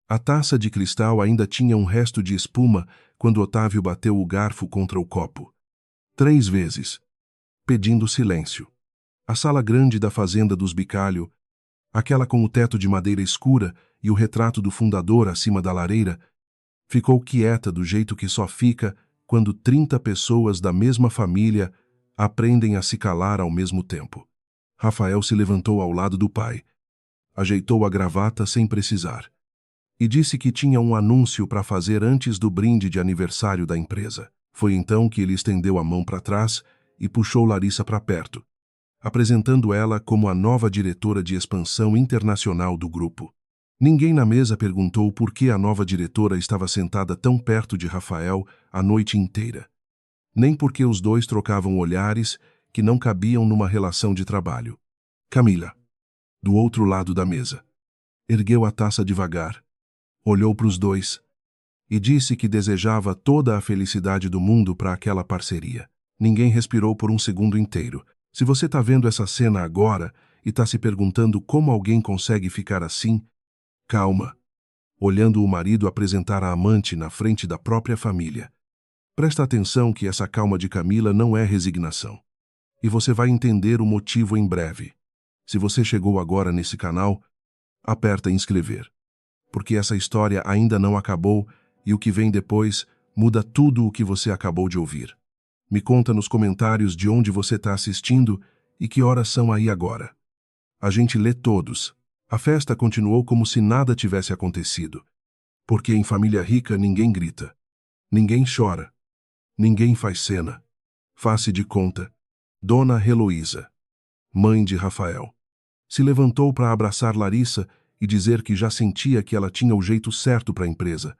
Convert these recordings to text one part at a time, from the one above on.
A taça de cristal ainda tinha um resto de espuma quando Otávio bateu o garfo contra o copo. 3 vezes, pedindo silêncio. A sala grande da fazenda dos Bicalho, aquela com o teto de madeira escura e o retrato do fundador acima da lareira, ficou quieta do jeito que só fica quando 30 pessoas da mesma família aprendem a se calar ao mesmo tempo. Rafael se levantou ao lado do pai, ajeitou a gravata sem precisar e disse que tinha um anúncio para fazer antes do brinde de aniversário da empresa. Foi então que ele estendeu a mão para trás e puxou Larissa para perto, apresentando ela como a nova diretora de expansão internacional do grupo. Ninguém na mesa perguntou por que a nova diretora estava sentada tão perto de Rafael a noite inteira, nem porque os dois trocavam olhares que não cabiam numa relação de trabalho. Camila, do outro lado da mesa, ergueu a taça devagar, olhou para os dois e disse que desejava toda a felicidade do mundo para aquela parceria. Ninguém respirou por um segundo inteiro. Se você está vendo essa cena agora e está se perguntando como alguém consegue ficar assim, calma, olhando o marido apresentar a amante na frente da própria família. Presta atenção que essa calma de Camila não é resignação. E você vai entender o motivo em breve. Se você chegou agora nesse canal, aperta inscrever, porque essa história ainda não acabou e o que vem depois muda tudo o que você acabou de ouvir. Me conta nos comentários de onde você está assistindo e que horas são aí agora. A gente lê todos. A festa continuou como se nada tivesse acontecido, porque em família rica ninguém grita, ninguém chora, ninguém faz cena. Faz-se de conta. Dona Heloísa, mãe de Rafael, se levantou para abraçar Larissa e dizer que já sentia que ela tinha o jeito certo para a empresa.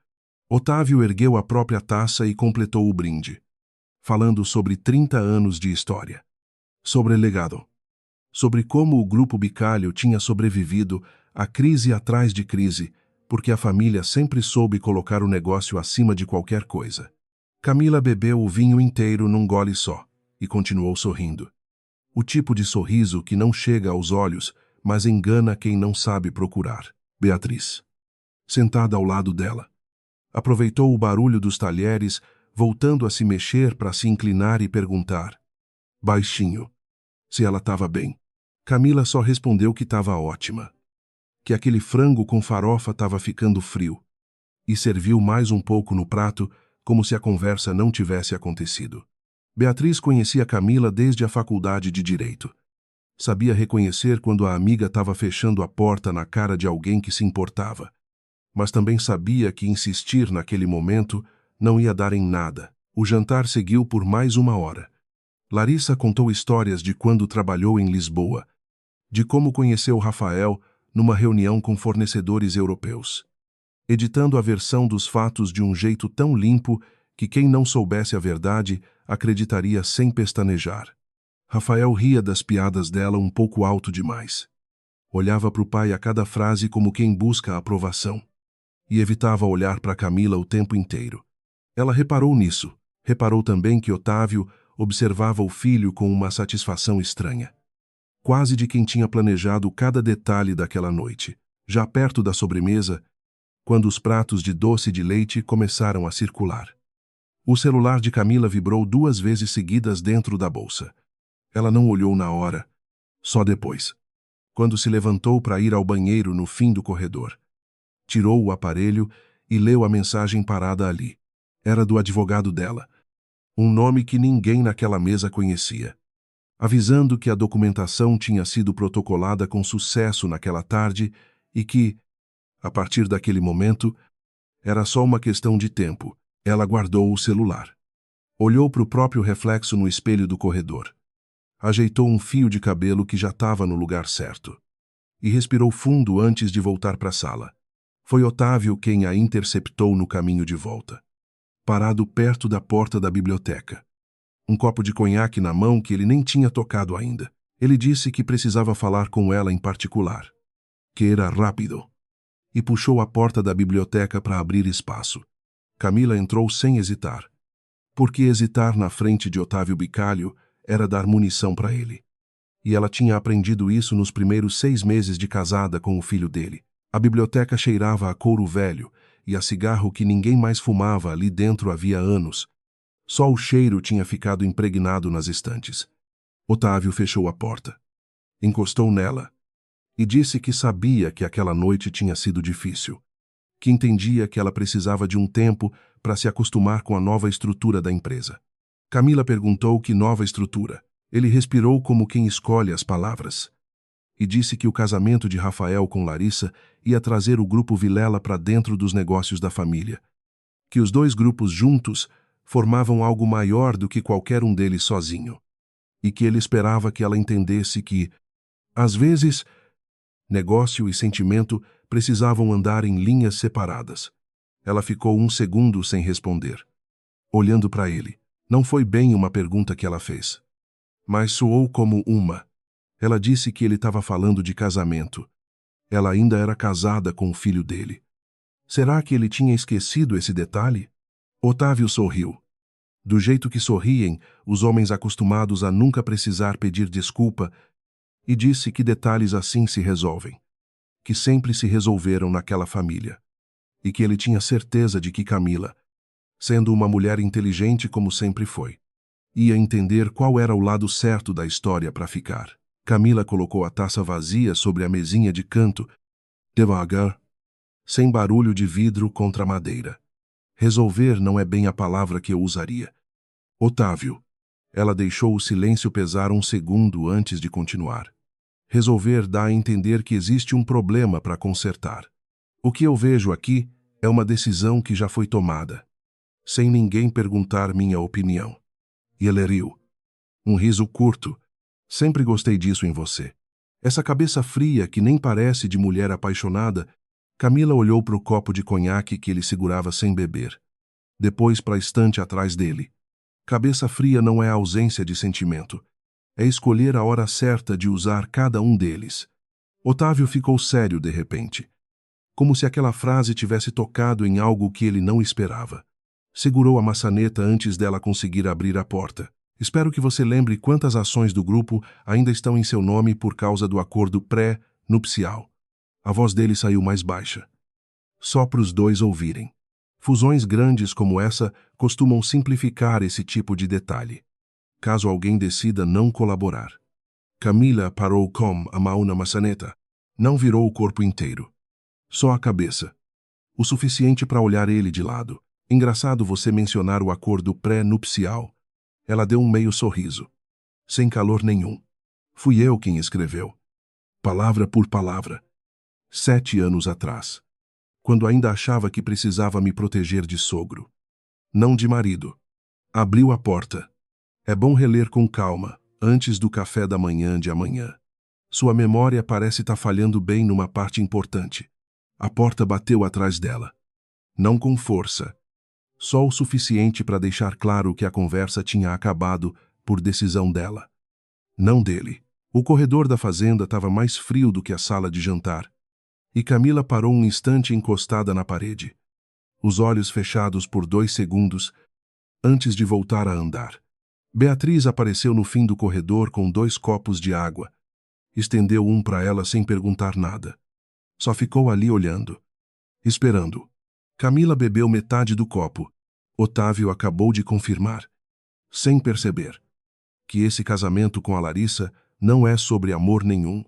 Otávio ergueu a própria taça e completou o brinde, falando sobre 30 anos de história, sobre o legado, sobre como o grupo Bicalho tinha sobrevivido a crise atrás de crise, porque a família sempre soube colocar o negócio acima de qualquer coisa. Camila bebeu o vinho inteiro num gole só e continuou sorrindo. O tipo de sorriso que não chega aos olhos, mas engana quem não sabe procurar. Beatriz, sentada ao lado dela, aproveitou o barulho dos talheres, voltando a se mexer para se inclinar e perguntar, baixinho, se ela estava bem. Camila só respondeu que estava ótima, que aquele frango com farofa estava ficando frio, e serviu mais um pouco no prato, como se a conversa não tivesse acontecido. Beatriz conhecia Camila desde a faculdade de Direito. Sabia reconhecer quando a amiga estava fechando a porta na cara de alguém que se importava, mas também sabia que insistir naquele momento não ia dar em nada. O jantar seguiu por mais 1 hora. Larissa contou histórias de quando trabalhou em Lisboa, de como conheceu Rafael numa reunião com fornecedores europeus, editando a versão dos fatos de um jeito tão limpo que quem não soubesse a verdade acreditaria sem pestanejar. Rafael ria das piadas dela um pouco alto demais. Olhava para o pai a cada frase como quem busca a aprovação, e evitava olhar para Camila o tempo inteiro. Ela reparou nisso. Reparou também que Otávio observava o filho com uma satisfação estranha, quase de quem tinha planejado cada detalhe daquela noite. Já perto da sobremesa, quando os pratos de doce de leite começaram a circular. O celular de Camila vibrou 2 vezes seguidas dentro da bolsa. Ela não olhou na hora, só depois, quando se levantou para ir ao banheiro no fim do corredor. Tirou o aparelho e leu a mensagem parada ali. Era do advogado dela, um nome que ninguém naquela mesa conhecia, avisando que a documentação tinha sido protocolada com sucesso naquela tarde e que, a partir daquele momento, era só uma questão de tempo. Ela guardou o celular. Olhou para o próprio reflexo no espelho do corredor. Ajeitou um fio de cabelo que já estava no lugar certo. E respirou fundo antes de voltar para a sala. Foi Otávio quem a interceptou no caminho de volta, parado perto da porta da biblioteca. Um copo de conhaque na mão que ele nem tinha tocado ainda. Ele disse que precisava falar com ela em particular, que era rápido, e puxou a porta da biblioteca para abrir espaço. Camila entrou sem hesitar, porque hesitar na frente de Otávio Bicalho era dar munição para ele. E ela tinha aprendido isso nos primeiros 6 meses de casada com o filho dele. A biblioteca cheirava a couro velho e a cigarro que ninguém mais fumava ali dentro havia anos. Só o cheiro tinha ficado impregnado nas estantes. Otávio fechou a porta. Encostou nela e disse que sabia que aquela noite tinha sido difícil, que entendia que ela precisava de um tempo para se acostumar com a nova estrutura da empresa. Camila perguntou que nova estrutura. Ele respirou como quem escolhe as palavras e disse que o casamento de Rafael com Larissa ia trazer o grupo Vilela para dentro dos negócios da família, que os dois grupos juntos formavam algo maior do que qualquer um deles sozinho, e que ele esperava que ela entendesse que, às vezes, negócio e sentimento precisavam andar em linhas separadas. Ela ficou um segundo sem responder, olhando para ele. Não foi bem uma pergunta que ela fez, mas soou como uma. Ela disse que ele estava falando de casamento. Ela ainda era casada com o filho dele. Será que ele tinha esquecido esse detalhe? Otávio sorriu. Do jeito que sorriem os homens acostumados a nunca precisar pedir desculpa, e disse que detalhes assim se resolvem, que sempre se resolveram naquela família, e que ele tinha certeza de que Camila, sendo uma mulher inteligente como sempre foi, ia entender qual era o lado certo da história para ficar. Camila colocou a taça vazia sobre a mesinha de canto, devagar, sem barulho de vidro contra a madeira. Resolver não é bem a palavra que eu usaria. Otávio. Ela deixou o silêncio pesar um segundo antes de continuar. Resolver dá a entender que existe um problema para consertar. O que eu vejo aqui é uma decisão que já foi tomada, sem ninguém perguntar minha opinião. E ele riu. Um riso curto. Sempre gostei disso em você. Essa cabeça fria que nem parece de mulher apaixonada. Camila olhou para o copo de conhaque que ele segurava sem beber. Depois para a estante atrás dele. Cabeça fria não é ausência de sentimento. É escolher a hora certa de usar cada um deles. Otávio ficou sério de repente, como se aquela frase tivesse tocado em algo que ele não esperava. Segurou a maçaneta antes dela conseguir abrir a porta. Espero que você lembre quantas ações do grupo ainda estão em seu nome por causa do acordo pré-nupcial. A voz dele saiu mais baixa, só para os dois ouvirem. Fusões grandes como essa costumam simplificar esse tipo de detalhe, caso alguém decida não colaborar. Camila parou com a mão na maçaneta. Não virou o corpo inteiro, só a cabeça. O suficiente para olhar ele de lado. Engraçado você mencionar o acordo pré-nupcial. Ela deu um meio sorriso, sem calor nenhum. Fui eu quem escreveu, palavra por palavra, 7 anos atrás, quando ainda achava que precisava me proteger de sogro, não de marido. Abriu a porta. É bom reler com calma, antes do café da manhã de amanhã. Sua memória parece estar falhando bem numa parte importante. A porta bateu atrás dela. Não com força, só o suficiente para deixar claro que a conversa tinha acabado por decisão dela, não dele. O corredor da fazenda estava mais frio do que a sala de jantar, e Camila parou um instante encostada na parede, os olhos fechados por 2 segundos, antes de voltar a andar. Beatriz apareceu no fim do corredor com 2 copos de água. Estendeu um para ela sem perguntar nada. Só ficou ali olhando, esperando. Camila bebeu metade do copo. Otávio acabou de confirmar, sem perceber, que esse casamento com a Larissa não é sobre amor nenhum.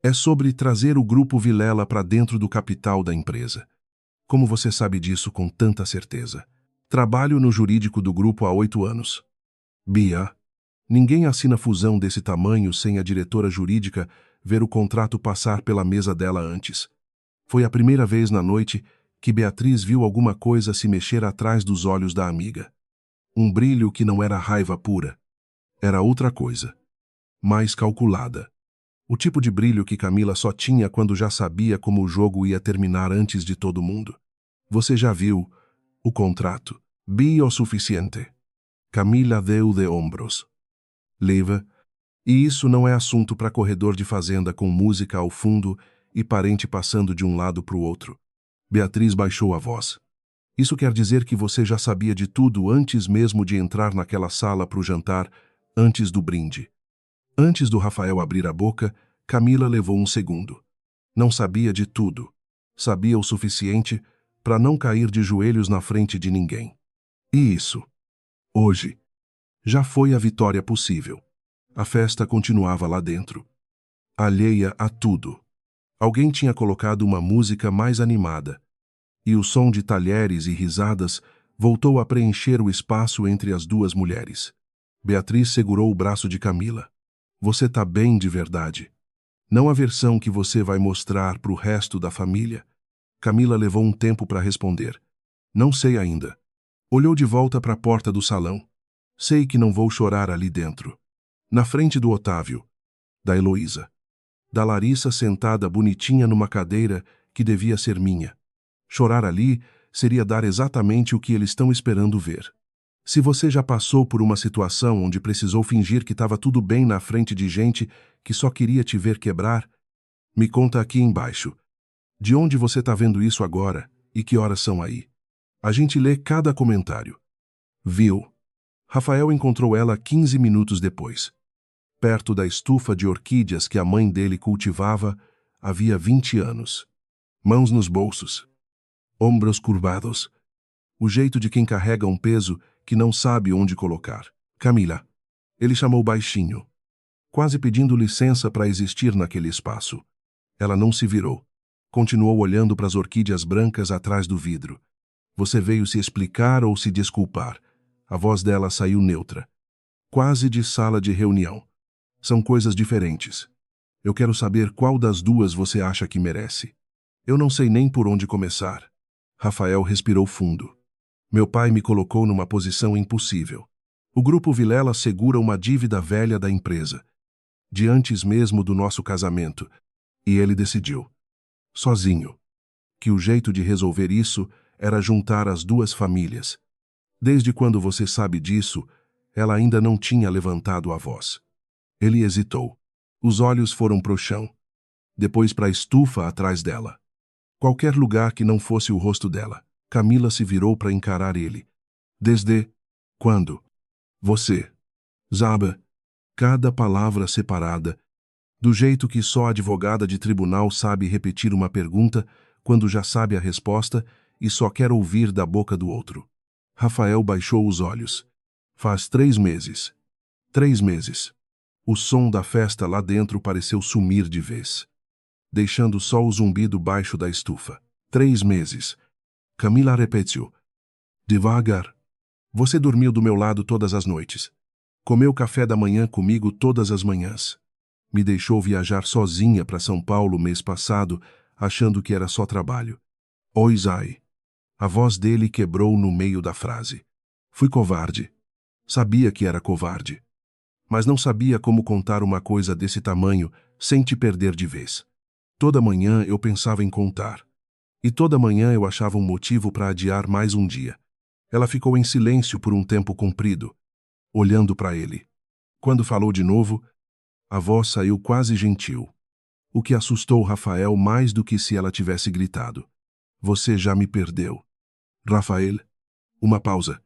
É sobre trazer o grupo Vilela para dentro do capital da empresa. Como você sabe disso com tanta certeza? Trabalho no jurídico do grupo há 8 anos. Bia, ninguém assina fusão desse tamanho sem a diretora jurídica ver o contrato passar pela mesa dela antes. Foi a primeira vez na noite que Beatriz viu alguma coisa se mexer atrás dos olhos da amiga. Um brilho que não era raiva pura. Era outra coisa. Mais calculada. O tipo de brilho que Camila só tinha quando já sabia como o jogo ia terminar antes de todo mundo. Você já viu o contrato. Vi o suficiente. Camila deu de ombros. Leva. E isso não é assunto para corredor de fazenda com música ao fundo e parente passando de um lado para o outro. Beatriz baixou a voz. Isso quer dizer que você já sabia de tudo antes mesmo de entrar naquela sala para o jantar, antes do brinde. Antes do Rafael abrir a boca, Camila levou um segundo. Não sabia de tudo. Sabia o suficiente para não cair de joelhos na frente de ninguém. E isso, hoje, já foi a vitória possível. A festa continuava lá dentro, alheia a tudo. Alguém tinha colocado uma música mais animada, e o som de talheres e risadas voltou a preencher o espaço entre as duas mulheres. Beatriz segurou o braço de Camila. Você tá bem de verdade. Não a versão que você vai mostrar para o resto da família. Camila levou um tempo para responder. Não sei ainda. Olhou de volta para a porta do salão. Sei que não vou chorar ali dentro. Na frente do Otávio, da Heloísa, da Larissa sentada bonitinha numa cadeira que devia ser minha. Chorar ali seria dar exatamente o que eles estão esperando ver. Se você já passou por uma situação onde precisou fingir que estava tudo bem na frente de gente que só queria te ver quebrar, me conta aqui embaixo. De onde você está vendo isso agora e que horas são aí? A gente lê cada comentário. Viu? Rafael encontrou ela 15 minutos depois. Perto da estufa de orquídeas que a mãe dele cultivava havia 20 anos. Mãos nos bolsos. Ombros curvados. O jeito de quem carrega um peso que não sabe onde colocar. Camila. Ele chamou baixinho, quase pedindo licença para existir naquele espaço. Ela não se virou. Continuou olhando para as orquídeas brancas atrás do vidro. Você veio se explicar ou se desculpar? A voz dela saiu neutra. Quase de sala de reunião. São coisas diferentes. Eu quero saber qual das duas você acha que merece. Eu não sei nem por onde começar. Rafael respirou fundo. Meu pai me colocou numa posição impossível. O Grupo Vilela segura uma dívida velha da empresa, de antes mesmo do nosso casamento, e ele decidiu, sozinho, que o jeito de resolver isso era juntar as duas famílias. Desde quando você sabe disso, ela ainda não tinha levantado a voz. Ele hesitou. Os olhos foram pro chão, depois para a estufa atrás dela. Qualquer lugar que não fosse o rosto dela. Camila se virou para encarar ele. Desde quando? Você. Zaba. Cada palavra separada, do jeito que só a advogada de tribunal sabe repetir uma pergunta quando já sabe a resposta e só quer ouvir da boca do outro. Rafael baixou os olhos. Faz 3 meses. 3 meses. O som da festa lá dentro pareceu sumir de vez, deixando só o zumbido baixo da estufa. 3 meses. Camila repetiu. Devagar. Você dormiu do meu lado todas as noites. Comeu café da manhã comigo todas as manhãs. Me deixou viajar sozinha para São Paulo mês passado, achando que era só trabalho. Oi, Zai. A voz dele quebrou no meio da frase. Fui covarde. Sabia que era covarde. Mas não sabia como contar uma coisa desse tamanho sem te perder de vez. Toda manhã eu pensava em contar. E toda manhã eu achava um motivo para adiar mais um dia. Ela ficou em silêncio por um tempo comprido, olhando para ele. Quando falou de novo, a voz saiu quase gentil, o que assustou Rafael mais do que se ela tivesse gritado. Você já me perdeu. Rafael, uma pausa.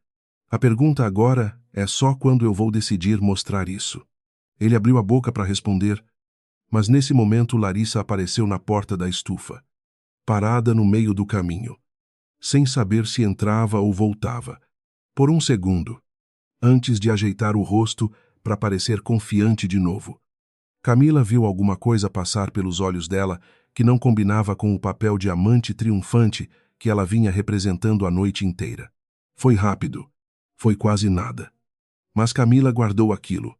A pergunta agora é só quando eu vou decidir mostrar isso. Ele abriu a boca para responder, mas nesse momento Larissa apareceu na porta da estufa, parada no meio do caminho, sem saber se entrava ou voltava. Por um segundo, antes de ajeitar o rosto para parecer confiante de novo. Camila viu alguma coisa passar pelos olhos dela que não combinava com o papel de amante triunfante que ela vinha representando a noite inteira. Foi rápido. Foi quase nada. Mas Camila guardou aquilo,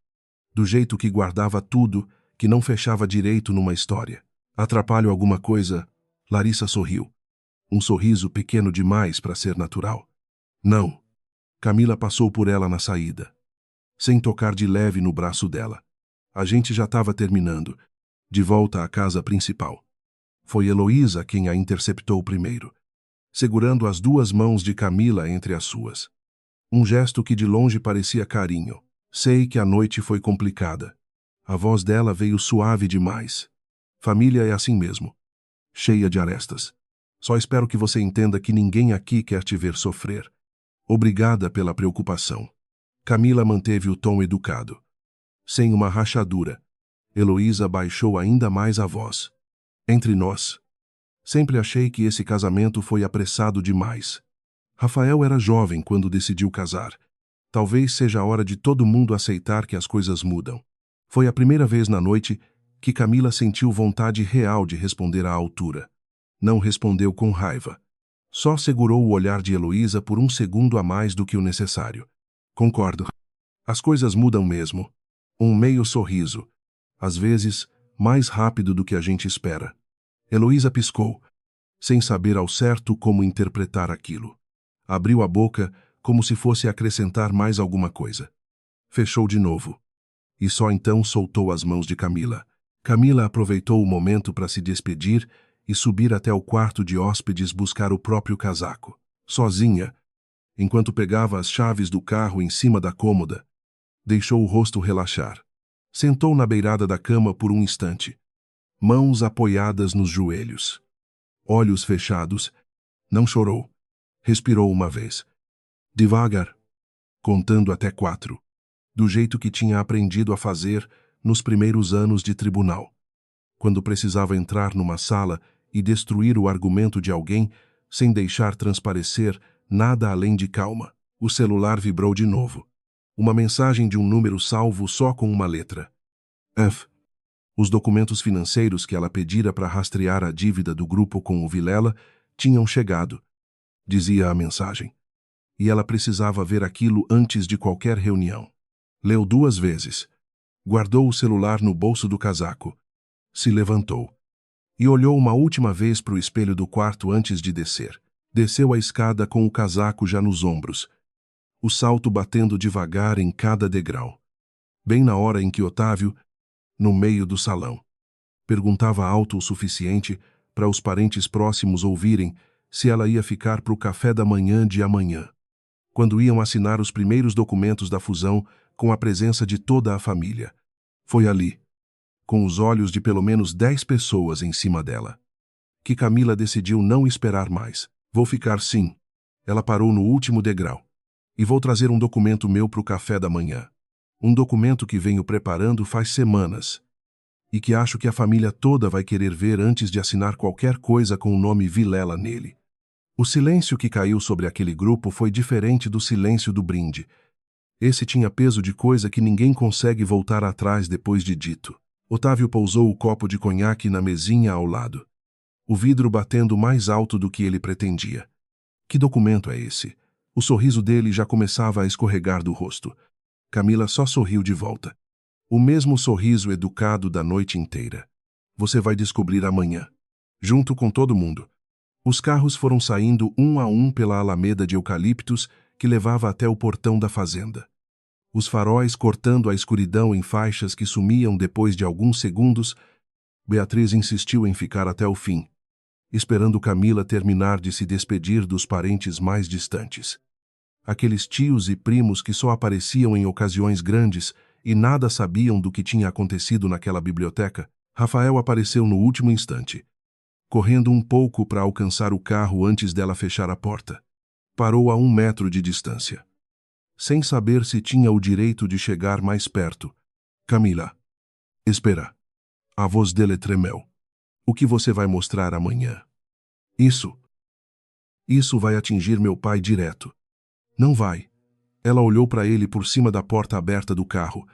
do jeito que guardava tudo que não fechava direito numa história. Atrapalho alguma coisa? Larissa sorriu. Um sorriso pequeno demais para ser natural. Não. Camila passou por ela na saída, sem tocar de leve no braço dela. A gente já estava terminando, de volta à casa principal. Foi Heloísa quem a interceptou primeiro, segurando as 2 mãos de Camila entre as suas. Um gesto que de longe parecia carinho. Sei que a noite foi complicada. A voz dela veio suave demais. Família é assim mesmo, cheia de arestas. Só espero que você entenda que ninguém aqui quer te ver sofrer. Obrigada pela preocupação. Camila manteve o tom educado. Sem uma rachadura, Heloísa baixou ainda mais a voz. Entre nós, Sempre achei que esse casamento foi apressado demais. Rafael era jovem quando decidiu casar. Talvez seja a hora de todo mundo aceitar que as coisas mudam. Foi a primeira vez na noite que Camila sentiu vontade real de responder à altura. Não respondeu com raiva. Só segurou o olhar de Heloísa por um segundo a mais do que o necessário. Concordo. As coisas mudam mesmo. Um meio sorriso. Às vezes, mais rápido do que a gente espera. Heloísa piscou, sem saber ao certo como interpretar aquilo. Abriu a boca como se fosse acrescentar mais alguma coisa. Fechou de novo. E só então soltou as mãos de Camila. Camila aproveitou o momento para se despedir e subir até o quarto de hóspedes buscar o próprio casaco. Sozinha, enquanto pegava as chaves do carro em cima da cômoda, deixou o rosto relaxar. Sentou na beirada da cama por um instante, mãos apoiadas nos joelhos. Olhos fechados, não chorou. Respirou uma vez. Devagar, contando até 4, do jeito que tinha aprendido a fazer nos primeiros anos de tribunal. Quando precisava entrar numa sala e destruir o argumento de alguém sem deixar transparecer nada além de calma. O celular vibrou de novo. Uma mensagem de um número salvo só com uma letra. F. Os documentos financeiros que ela pedira para rastrear a dívida do grupo com o Vilela tinham chegado, dizia a mensagem. E ela precisava ver aquilo antes de qualquer reunião. Leu 2 vezes. Guardou o celular no bolso do casaco. Se levantou. E olhou uma última vez para o espelho do quarto antes de descer. Desceu a escada com o casaco já nos ombros, o salto batendo devagar em cada degrau. Bem na hora em que Otávio, no meio do salão, perguntava alto o suficiente para os parentes próximos ouvirem se ela ia ficar para o café da manhã de amanhã, quando iam assinar os primeiros documentos da fusão com a presença de toda a família. Foi ali, com os olhos de pelo menos 10 pessoas em cima dela, que Camila decidiu não esperar mais. Vou ficar sim. Ela parou no último degrau. E vou trazer um documento meu para o café da manhã. Um documento que venho preparando faz semanas. E que acho que a família toda vai querer ver antes de assinar qualquer coisa com o nome Vilela nele. O silêncio que caiu sobre aquele grupo foi diferente do silêncio do brinde. Esse tinha peso de coisa que ninguém consegue voltar atrás depois de dito. Otávio pousou o copo de conhaque na mesinha ao lado, o vidro batendo mais alto do que ele pretendia. Que documento é esse? O sorriso dele já começava a escorregar do rosto. Camila só sorriu de volta. O mesmo sorriso educado da noite inteira. Você vai descobrir amanhã. Junto com todo mundo. Os carros foram saindo um a um pela alameda de eucaliptos que levava até o portão da fazenda. Os faróis cortando a escuridão em faixas que sumiam depois de alguns segundos. Beatriz insistiu em ficar até o fim, esperando Camila terminar de se despedir dos parentes mais distantes. Aqueles tios e primos que só apareciam em ocasiões grandes e nada sabiam do que tinha acontecido naquela biblioteca. Rafael apareceu no último instante, correndo um pouco para alcançar o carro antes dela fechar a porta. Parou a 1 metro de distância, sem saber se tinha o direito de chegar mais perto. Camila. Espera. A voz dele tremeu. O que você vai mostrar amanhã? Isso vai atingir meu pai direto. Não vai. Ela olhou para ele por cima da porta aberta do carro.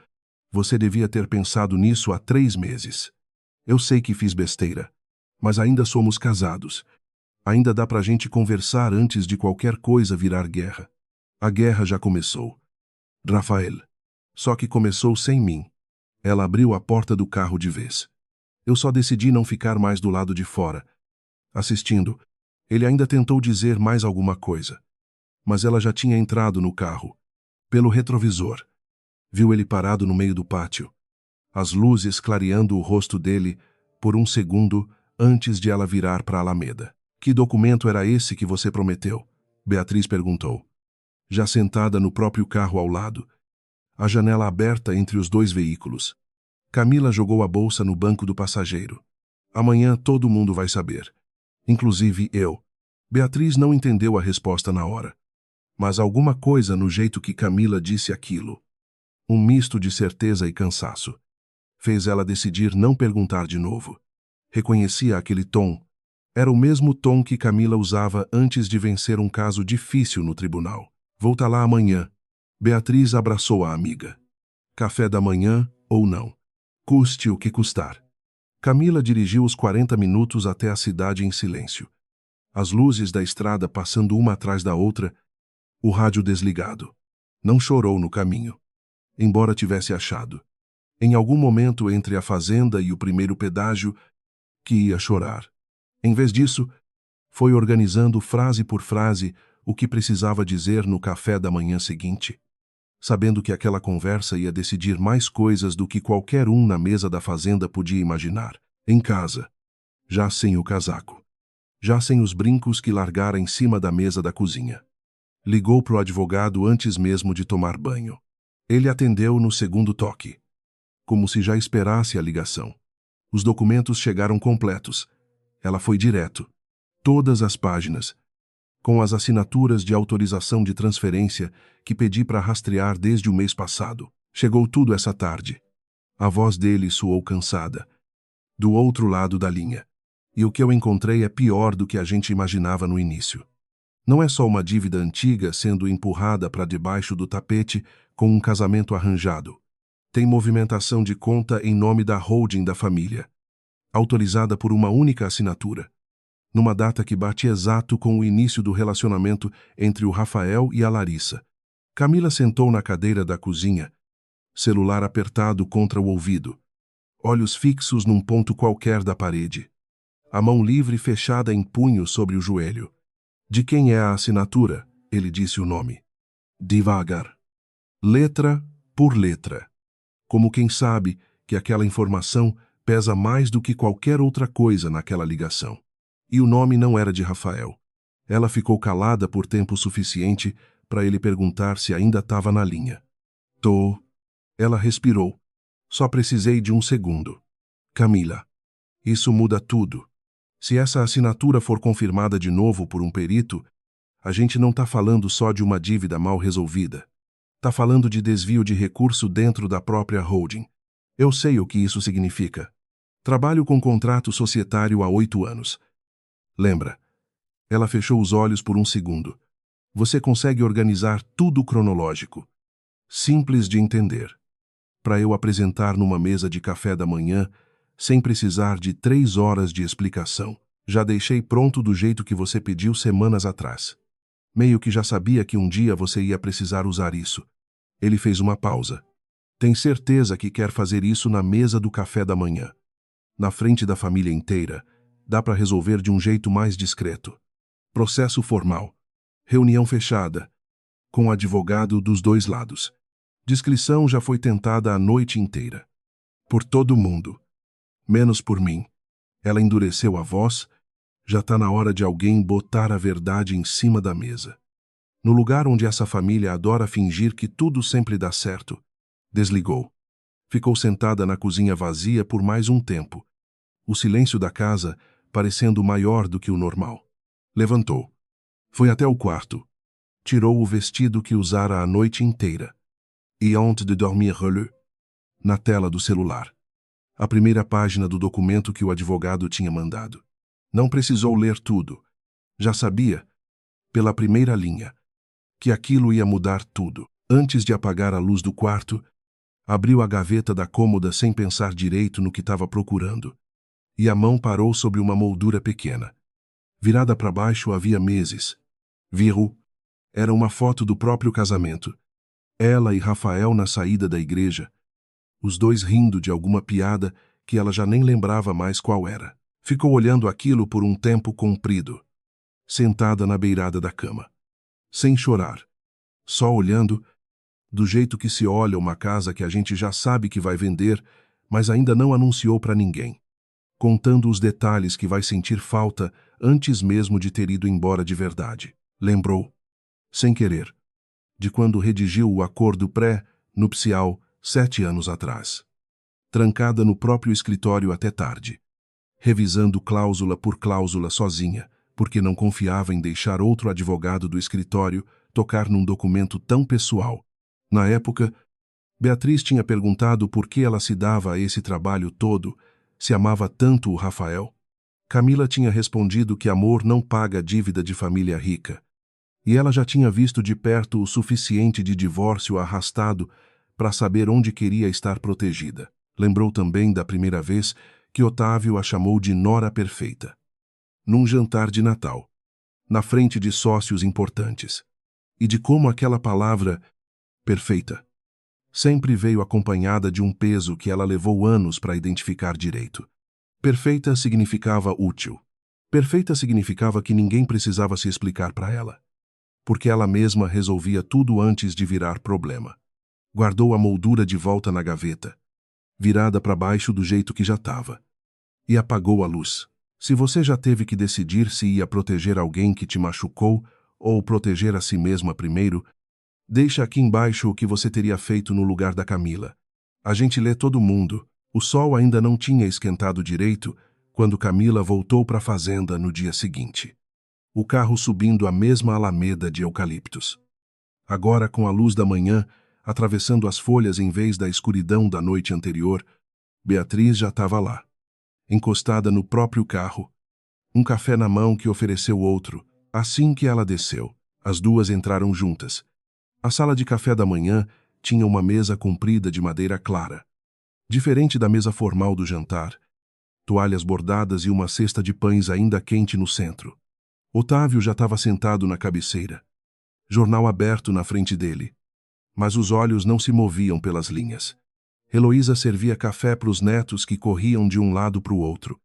Você devia ter pensado nisso há 3 meses. Eu sei que fiz besteira, mas ainda somos casados. Ainda dá pra gente conversar antes de qualquer coisa virar guerra. A guerra já começou. Rafael. Só que começou sem mim. Ela abriu a porta do carro de vez. Eu só decidi não ficar mais do lado de fora. Assistindo, ele ainda tentou dizer mais alguma coisa. Mas ela já tinha entrado no carro. Pelo retrovisor. Viu ele parado no meio do pátio. As luzes clareando o rosto dele por um segundo antes de ela virar para a alameda. Que documento era esse que você prometeu? Beatriz perguntou. Já sentada no próprio carro ao lado. A janela aberta entre os 2 veículos. Camila jogou a bolsa no banco do passageiro. Amanhã todo mundo vai saber. Inclusive eu. Beatriz não entendeu a resposta na hora. Mas alguma coisa no jeito que Camila disse aquilo, um misto de certeza e cansaço, fez ela decidir não perguntar de novo. Reconhecia aquele tom, Era o mesmo tom que Camila usava antes de vencer um caso difícil no tribunal. Vou estar lá amanhã. Beatriz abraçou a amiga. Café da manhã ou não. Custe o que custar. Camila dirigiu os 40 minutos até a cidade em silêncio. As luzes da estrada passando uma atrás da outra, o rádio desligado. Não chorou no caminho, embora tivesse achado, em algum momento entre a fazenda e o primeiro pedágio, que ia chorar. Em vez disso, foi organizando frase por frase o que precisava dizer no café da manhã seguinte, sabendo que aquela conversa ia decidir mais coisas do que qualquer um na mesa da fazenda podia imaginar. Em casa, já sem o casaco, já sem os brincos que largara em cima da mesa da cozinha. Ligou para o advogado antes mesmo de tomar banho. Ele atendeu no segundo toque, como se já esperasse a ligação. Os documentos chegaram completos. Ela foi direto. Todas as páginas, com as assinaturas de autorização de transferência que pedi para rastrear desde o mês passado. Chegou tudo essa tarde. A voz dele soou cansada, do outro lado da linha. E o que eu encontrei é pior do que a gente imaginava no início. Não é só uma dívida antiga sendo empurrada para debaixo do tapete com um casamento arranjado. Tem movimentação de conta em nome da holding da família, autorizada por uma única assinatura, numa data que bate exato com o início do relacionamento entre o Rafael e a Larissa. Camila sentou na cadeira da cozinha, celular apertado contra o ouvido, olhos fixos num ponto qualquer da parede, a mão livre fechada em punho sobre o joelho. De quem é a assinatura? Ele disse o nome. Devagar. Letra por letra. Como quem sabe que aquela informação pesa mais do que qualquer outra coisa naquela ligação. E o nome não era de Rafael. Ela ficou calada por tempo suficiente para ele perguntar se ainda estava na linha. Tô. Ela respirou. Só precisei de um segundo. Camila. Isso muda tudo. Se essa assinatura for confirmada de novo por um perito, a gente não está falando só de uma dívida mal resolvida. Está falando de desvio de recurso dentro da própria holding. Eu sei o que isso significa. Trabalho com contrato societário há 8 anos. Lembra? Ela fechou os olhos por um segundo. Você consegue organizar tudo cronológico. Simples de entender. Para eu apresentar numa mesa de café da manhã, sem precisar de 3 horas de explicação. Já deixei pronto do jeito que você pediu semanas atrás. Meio que já sabia que um dia você ia precisar usar isso. Ele fez uma pausa. Tem certeza que quer fazer isso na mesa do café da manhã? Na frente da família inteira, dá para resolver de um jeito mais discreto. Processo formal. Reunião fechada, com advogado dos dois lados. Discrição já foi tentada a noite inteira. Por todo mundo. Menos por mim. Ela endureceu a voz. Já está na hora de alguém botar a verdade em cima da mesa. No lugar onde essa família adora fingir que tudo sempre dá certo. Desligou. Ficou sentada na cozinha vazia por mais um tempo. O silêncio da casa parecendo maior do que o normal. Levantou. Foi até o quarto. Tirou o vestido que usara a noite inteira. E antes de dormir releu. Na tela do celular. A primeira página do documento que o advogado tinha mandado. Não precisou ler tudo. Já sabia, pela primeira linha, que aquilo ia mudar tudo. Antes de apagar a luz do quarto, abriu a gaveta da cômoda sem pensar direito no que estava procurando. E a mão parou sobre uma moldura pequena. Virada para baixo havia meses. Viru. Era uma foto do próprio casamento. Ela e Rafael na saída da igreja. Os dois rindo de alguma piada que ela já nem lembrava mais qual era. Ficou olhando aquilo por um tempo comprido, sentada na beirada da cama. Sem chorar. Só olhando, do jeito que se olha uma casa que a gente já sabe que vai vender, mas ainda não anunciou para ninguém. Contando os detalhes que vai sentir falta antes mesmo de ter ido embora de verdade. Lembrou, sem querer, de quando redigiu o acordo pré-nupcial 7 anos atrás. Trancada no próprio escritório até tarde. Revisando cláusula por cláusula sozinha, porque não confiava em deixar outro advogado do escritório tocar num documento tão pessoal. Na época, Beatriz tinha perguntado por que ela se dava a esse trabalho todo, se amava tanto o Rafael. Camila tinha respondido que amor não paga a dívida de família rica. E ela já tinha visto de perto o suficiente de divórcio arrastado para saber onde queria estar protegida. Lembrou também da primeira vez que Otávio a chamou de Nora Perfeita. Num jantar de Natal, na frente de sócios importantes. E de como aquela palavra, perfeita, sempre veio acompanhada de um peso que ela levou anos para identificar direito. Perfeita significava útil. Perfeita significava que ninguém precisava se explicar para ela, porque ela mesma resolvia tudo antes de virar problema. Guardou a moldura de volta na gaveta, virada para baixo do jeito que já estava, e apagou a luz. Se você já teve que decidir se ia proteger alguém que te machucou ou proteger a si mesma primeiro, deixa aqui embaixo o que você teria feito no lugar da Camila. A gente lê todo mundo. O sol ainda não tinha esquentado direito quando Camila voltou para a fazenda no dia seguinte. O carro subindo a mesma alameda de eucaliptos. Agora, com a luz da manhã, atravessando as folhas em vez da escuridão da noite anterior, Beatriz já estava lá, encostada no próprio carro, um café na mão que ofereceu outro. Assim que ela desceu, as duas entraram juntas. A sala de café da manhã tinha uma mesa comprida de madeira clara. Diferente da mesa formal do jantar, toalhas bordadas e uma cesta de pães ainda quente no centro. Otávio já estava sentado na cabeceira, jornal aberto na frente dele, mas os olhos não se moviam pelas linhas. Heloísa servia café para os netos que corriam de um lado para o outro,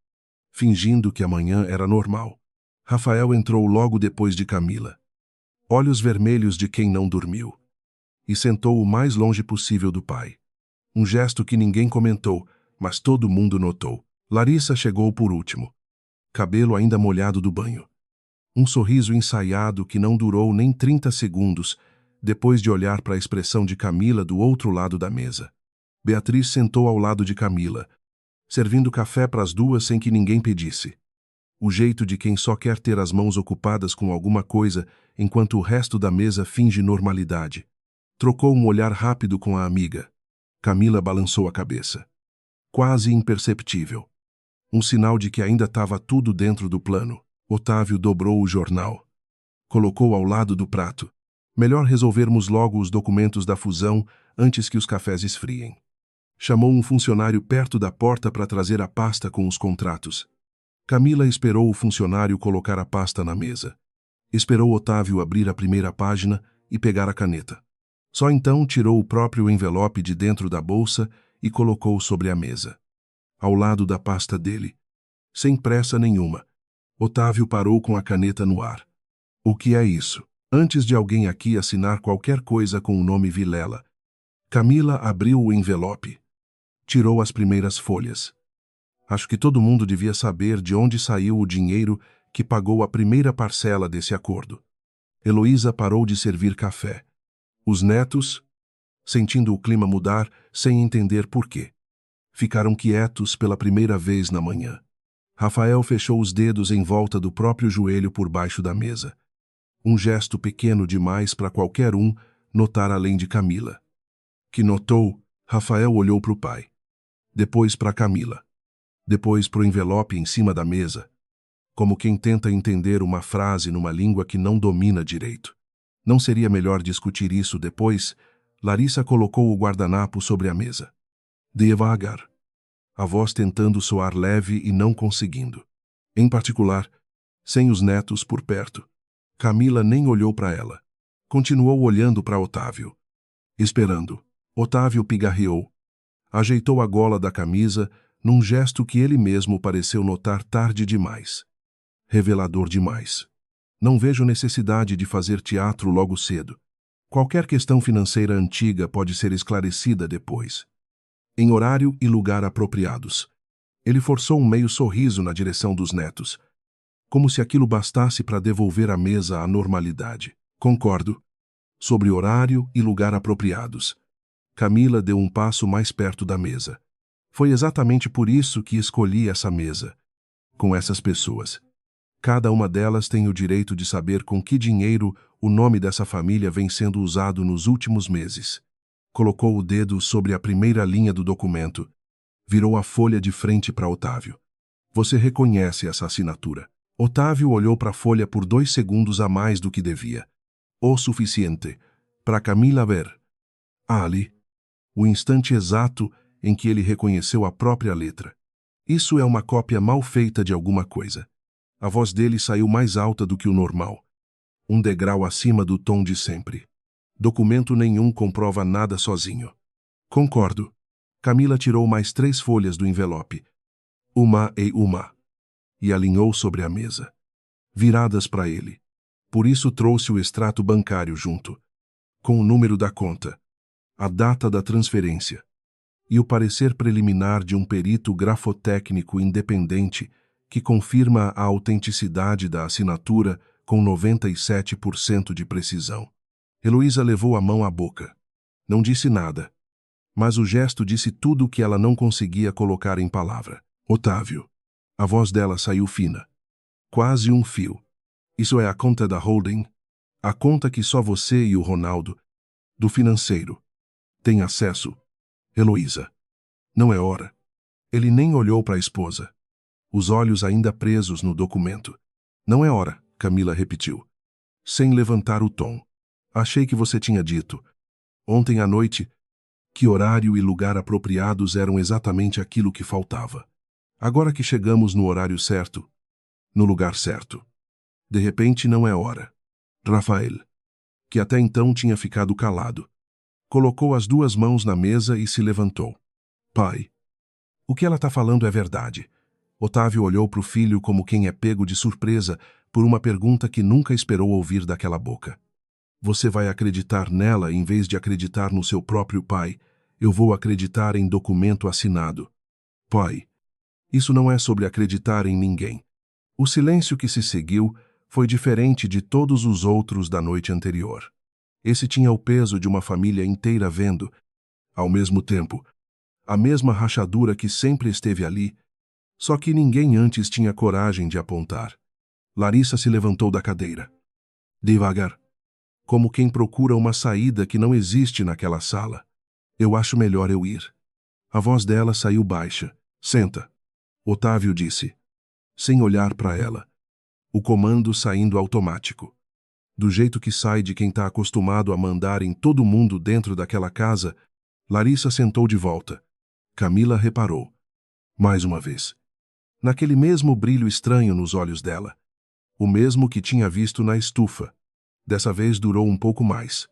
fingindo que amanhã era normal. Rafael entrou logo depois de Camila, olhos vermelhos de quem não dormiu, e sentou o mais longe possível do pai. Um gesto que ninguém comentou, mas todo mundo notou. Larissa chegou por último, cabelo ainda molhado do banho. Um sorriso ensaiado que não durou nem 30 segundos, depois de olhar para a expressão de Camila do outro lado da mesa. Beatriz sentou ao lado de Camila, servindo café para as duas sem que ninguém pedisse. O jeito de quem só quer ter as mãos ocupadas com alguma coisa enquanto o resto da mesa finge normalidade. Trocou um olhar rápido com a amiga. Camila balançou a cabeça. Quase imperceptível. Um sinal de que ainda estava tudo dentro do plano. Otávio dobrou o jornal. Colocou ao lado do prato. Melhor resolvermos logo os documentos da fusão antes que os cafés esfriem. Chamou um funcionário perto da porta para trazer a pasta com os contratos. Camila esperou o funcionário colocar a pasta na mesa. Esperou Otávio abrir a primeira página e pegar a caneta. Só então tirou o próprio envelope de dentro da bolsa e colocou sobre a mesa, ao lado da pasta dele. Sem pressa nenhuma, Otávio parou com a caneta no ar. O que é isso? Antes de alguém aqui assinar qualquer coisa com o nome Vilela. Camila abriu o envelope. Tirou as primeiras folhas. Acho que todo mundo devia saber de onde saiu o dinheiro que pagou a primeira parcela desse acordo. Heloísa parou de servir café. Os netos, sentindo o clima mudar sem entender por quê, ficaram quietos pela primeira vez na manhã. Rafael fechou os dedos em volta do próprio joelho por baixo da mesa. Um gesto pequeno demais para qualquer um notar além de Camila. Que notou, Rafael olhou para o pai. Depois para Camila. Depois para o envelope em cima da mesa, como quem tenta entender uma frase numa língua que não domina direito. Não seria melhor discutir isso depois? Larissa colocou o guardanapo sobre a mesa. Devagar. A voz tentando soar leve e não conseguindo. Em particular, sem os netos por perto. Camila nem olhou para ela. Continuou olhando para Otávio. Esperando. Otávio pigarreou. Ajeitou a gola da camisa num gesto que ele mesmo pareceu notar tarde demais. Revelador demais. Não vejo necessidade de fazer teatro logo cedo. Qualquer questão financeira antiga pode ser esclarecida depois. Em horário e lugar apropriados. Ele forçou um meio sorriso na direção dos netos, como se aquilo bastasse para devolver a mesa à normalidade. Concordo. Sobre horário e lugar apropriados. Camila deu um passo mais perto da mesa. Foi exatamente por isso que escolhi essa mesa. Com essas pessoas. Cada uma delas tem o direito de saber com que dinheiro o nome dessa família vem sendo usado nos últimos meses. Colocou o dedo sobre a primeira linha do documento. Virou a folha de frente para Otávio. Você reconhece essa assinatura. Otávio olhou para a folha por 2 segundos a mais do que devia. O suficiente para Camila ver. Ali, o instante exato em que ele reconheceu a própria letra. Isso é uma cópia mal feita de alguma coisa. A voz dele saiu mais alta do que o normal. Um degrau acima do tom de sempre. Documento nenhum comprova nada sozinho. Concordo. Camila tirou mais 3 folhas do envelope. Uma e uma. E alinhou sobre a mesa. Viradas para ele. Por isso trouxe o extrato bancário junto. Com o número da conta. A data da transferência. E o parecer preliminar de um perito grafotécnico independente que confirma a autenticidade da assinatura com 97% de precisão. Heloísa levou a mão à boca. Não disse nada, mas o gesto disse tudo o que ela não conseguia colocar em palavra. Otávio. A voz dela saiu fina. Quase um fio. Isso é a conta da holding? A conta que só você e o Ronaldo, do financeiro, têm acesso? Heloísa. Não é hora. Ele nem olhou para a esposa. Os olhos ainda presos no documento. Não é hora, Camila repetiu, sem levantar o tom. Achei que você tinha dito. Ontem à noite, que horário e lugar apropriados eram exatamente aquilo que faltava. Agora que chegamos no horário certo, no lugar certo. De repente não é hora. Rafael, que até então tinha ficado calado, colocou as 2 mãos na mesa e se levantou. Pai, o que ela está falando é verdade. Otávio olhou para o filho como quem é pego de surpresa por uma pergunta que nunca esperou ouvir daquela boca. Você vai acreditar nela em vez de acreditar no seu próprio pai. Eu vou acreditar em documento assinado. Pai, isso não é sobre acreditar em ninguém. O silêncio que se seguiu foi diferente de todos os outros da noite anterior. Esse tinha o peso de uma família inteira vendo, ao mesmo tempo, a mesma rachadura que sempre esteve ali, só que ninguém antes tinha coragem de apontar. Larissa se levantou da cadeira. Devagar. Como quem procura uma saída que não existe naquela sala. Eu acho melhor eu ir. A voz dela saiu baixa. Senta. Otávio disse, sem olhar para ela. O comando saindo automático. Do jeito que sai de quem está acostumado a mandar em todo mundo dentro daquela casa, Larissa sentou de volta. Camila reparou. Mais uma vez. Naquele mesmo brilho estranho nos olhos dela. O mesmo que tinha visto na estufa. Dessa vez durou um pouco mais.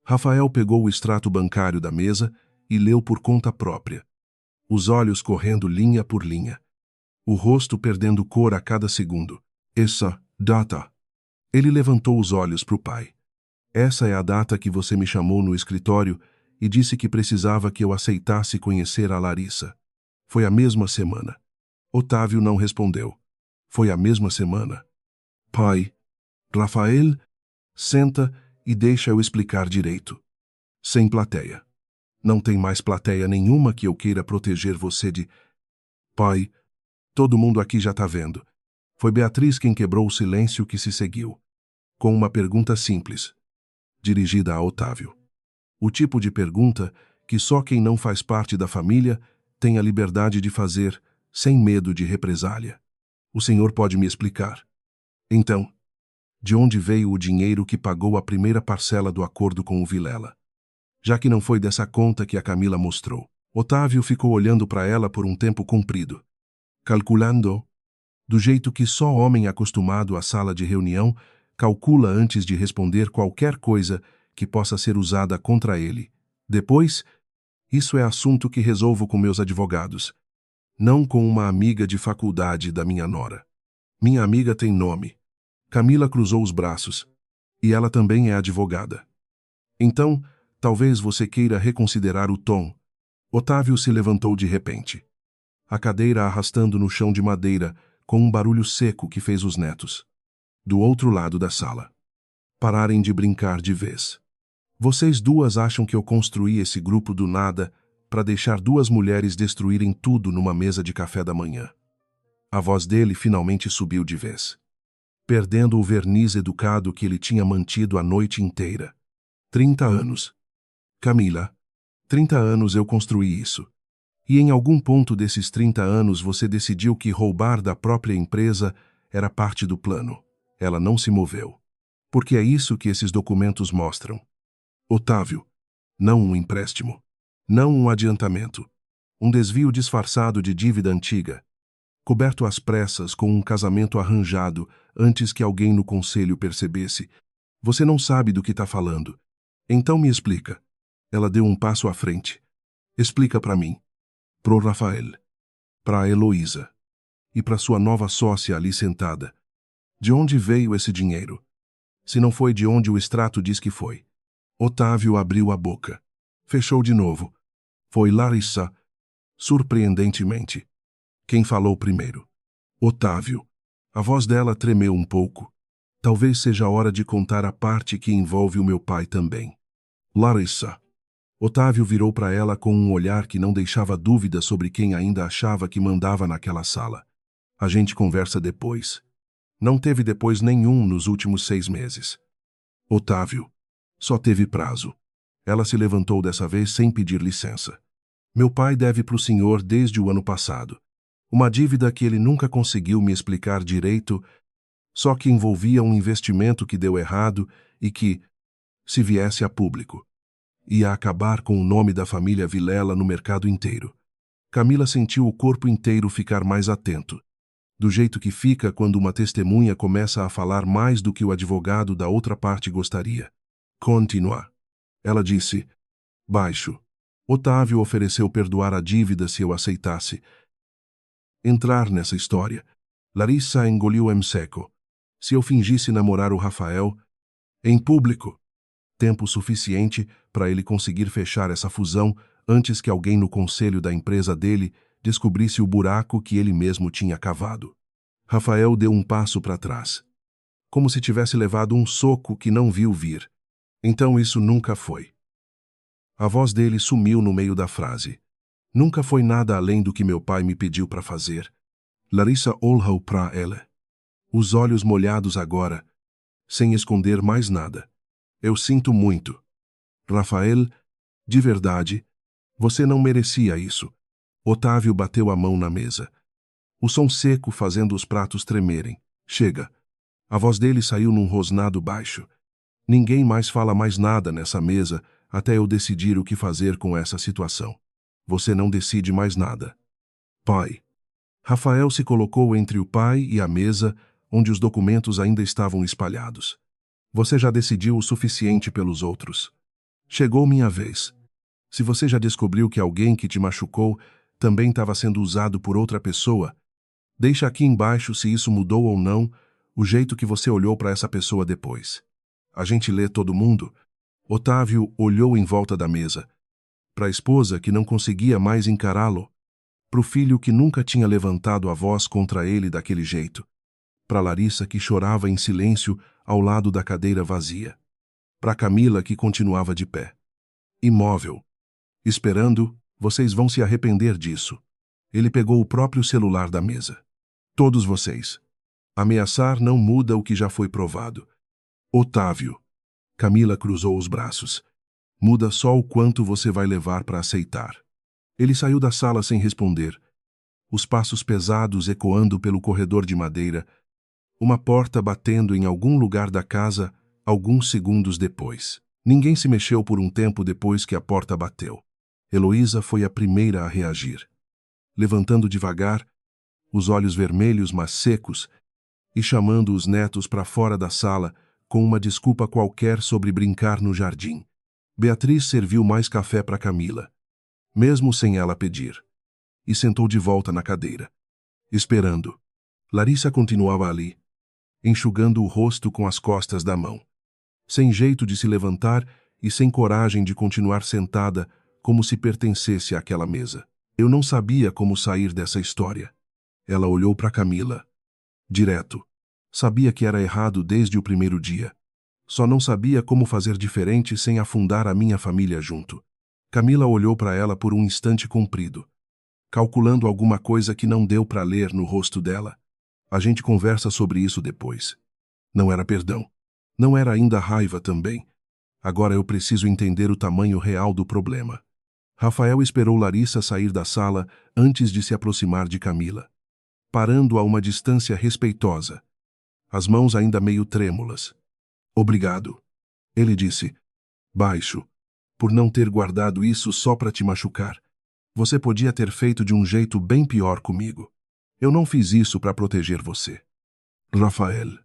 Rafael pegou o extrato bancário da mesa e leu por conta própria. Os olhos correndo linha por linha. O rosto perdendo cor a cada segundo. Essa data. Ele levantou os olhos para o pai. Essa é a data que você me chamou no escritório e disse que precisava que eu aceitasse conhecer a Larissa. Foi a mesma semana. Otávio não respondeu. Foi a mesma semana. Pai. Rafael, senta e deixa eu explicar direito. Sem plateia. Não tem mais plateia nenhuma que eu queira proteger você de... Pai, todo mundo aqui já está vendo. Foi Beatriz quem quebrou o silêncio que se seguiu. Com uma pergunta simples, dirigida a Otávio. O tipo de pergunta que só quem não faz parte da família tem a liberdade de fazer, sem medo de represália. O senhor pode me explicar? Então, de onde veio o dinheiro que pagou a primeira parcela do acordo com o Vilela? Já que não foi dessa conta que a Camila mostrou. Otávio ficou olhando para ela por um tempo comprido, calculando, do jeito que só homem acostumado à sala de reunião calcula antes de responder qualquer coisa que possa ser usada contra ele. Depois, isso é assunto que resolvo com meus advogados, não com uma amiga de faculdade da minha nora. Minha amiga tem nome. Camila cruzou os braços. E ela também é advogada. Então, talvez você queira reconsiderar o tom. Otávio se levantou de repente. A cadeira arrastando no chão de madeira, com um barulho seco que fez os netos, do outro lado da sala, pararem de brincar de vez. Vocês duas acham que eu construí esse grupo do nada para deixar 2 mulheres destruírem tudo numa mesa de café da manhã? A voz dele finalmente subiu de vez, perdendo o verniz educado que ele tinha mantido a noite inteira. 30 anos. Camila, 30 anos eu construí isso. E em algum ponto desses 30 anos você decidiu que roubar da própria empresa era parte do plano. Ela não se moveu. Porque é isso que esses documentos mostram. Otávio, não um empréstimo. Não um adiantamento. Um desvio disfarçado de dívida antiga. Coberto às pressas com um casamento arranjado antes que alguém no conselho percebesse. Você não sabe do que está falando. Então me explica. Ela deu um passo à frente. Explica para mim. Pro Rafael. Para Heloísa. E para sua nova sócia ali sentada. De onde veio esse dinheiro? Se não foi de onde o extrato diz que foi. Otávio abriu a boca. Fechou de novo. Foi Larissa. Surpreendentemente. Quem falou primeiro? Otávio. A voz dela tremeu um pouco. Talvez seja a hora de contar a parte que envolve o meu pai também. Larissa. Otávio virou para ela com um olhar que não deixava dúvida sobre quem ainda achava que mandava naquela sala. A gente conversa depois. Não teve depois nenhum nos últimos 6 meses. Otávio. Só teve prazo. Ela se levantou dessa vez sem pedir licença. Meu pai deve para o senhor desde o ano passado. Uma dívida que ele nunca conseguiu me explicar direito, só que envolvia um investimento que deu errado e que, se viesse a público, ia acabar com o nome da família Vilela no mercado inteiro. Camila sentiu o corpo inteiro ficar mais atento, do jeito que fica quando uma testemunha começa a falar mais do que o advogado da outra parte gostaria. Continua. Ela disse, baixo. Otávio ofereceu perdoar a dívida se eu aceitasse entrar nessa história. Larissa engoliu em seco. Se eu fingisse namorar o Rafael, em público, tempo suficiente para ele conseguir fechar essa fusão antes que alguém no conselho da empresa dele descobrisse o buraco que ele mesmo tinha cavado. Rafael deu um passo para trás, como se tivesse levado um soco que não viu vir. Então isso nunca foi. A voz dele sumiu no meio da frase. Nunca foi nada além do que meu pai me pediu para fazer. Larissa olhou para ela, os olhos molhados agora, sem esconder mais nada. Eu sinto muito. Rafael, de verdade, você não merecia isso. Otávio bateu a mão na mesa. O som seco fazendo os pratos tremerem. Chega. A voz dele saiu num rosnado baixo. Ninguém mais fala mais nada nessa mesa até eu decidir o que fazer com essa situação. Você não decide mais nada. Pai. Rafael se colocou entre o pai e a mesa, onde os documentos ainda estavam espalhados. Você já decidiu o suficiente pelos outros. Chegou minha vez. Se você já descobriu que alguém que te machucou também estava sendo usado por outra pessoa, deixa aqui embaixo se isso mudou ou não o jeito que você olhou para essa pessoa depois. A gente lê todo mundo? Otávio olhou em volta da mesa. Para a esposa que não conseguia mais encará-lo. Para o filho que nunca tinha levantado a voz contra ele daquele jeito. Para Larissa que chorava em silêncio ao lado da cadeira vazia. Para Camila que continuava de pé. Imóvel. Esperando, vocês vão se arrepender disso. Ele pegou o próprio celular da mesa. Todos vocês. Ameaçar não muda o que já foi provado. Otávio. Camila cruzou os braços. Muda só o quanto você vai levar para aceitar. Ele saiu da sala sem responder. Os passos pesados ecoando pelo corredor de madeira. Uma porta batendo em algum lugar da casa alguns segundos depois. Ninguém se mexeu por um tempo depois que a porta bateu. Heloísa foi a primeira a reagir. Levantando devagar, os olhos vermelhos mas secos, e chamando os netos para fora da sala com uma desculpa qualquer sobre brincar no jardim. Beatriz serviu mais café para Camila, mesmo sem ela pedir, e sentou de volta na cadeira, esperando. Larissa continuava ali, enxugando o rosto com as costas da mão, sem jeito de se levantar e sem coragem de continuar sentada como se pertencesse àquela mesa. Eu não sabia como sair dessa história. Ela olhou para Camila. Direto. Sabia que era errado desde o primeiro dia. Só não sabia como fazer diferente sem afundar a minha família junto. Camila olhou para ela por um instante comprido, calculando alguma coisa que não deu para ler no rosto dela. A gente conversa sobre isso depois. Não era perdão. Não era ainda raiva também. Agora eu preciso entender o tamanho real do problema. Rafael esperou Larissa sair da sala antes de se aproximar de Camila, parando a uma distância respeitosa, as mãos ainda meio trêmulas. Obrigado, ele disse, baixo, por não ter guardado isso só para te machucar. Você podia ter feito de um jeito bem pior comigo. Eu não fiz isso para proteger você. Rafael.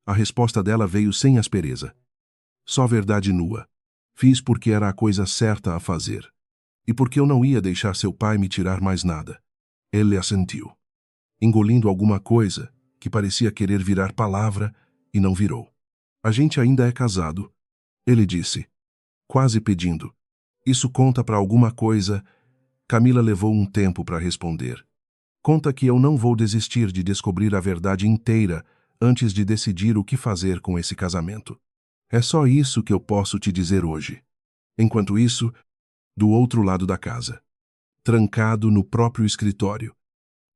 A resposta dela veio sem aspereza. Só verdade nua. Fiz porque era a coisa certa a fazer. E porque eu não ia deixar seu pai me tirar mais nada. Ele assentiu, engolindo alguma coisa que parecia querer virar palavra e não virou. A gente ainda é casado, ele disse, quase pedindo. Isso conta para alguma coisa? Camila levou um tempo para responder. Conta que eu não vou desistir de descobrir a verdade inteira antes de decidir o que fazer com esse casamento. É só isso que eu posso te dizer hoje. Enquanto isso, do outro lado da casa, trancado no próprio escritório,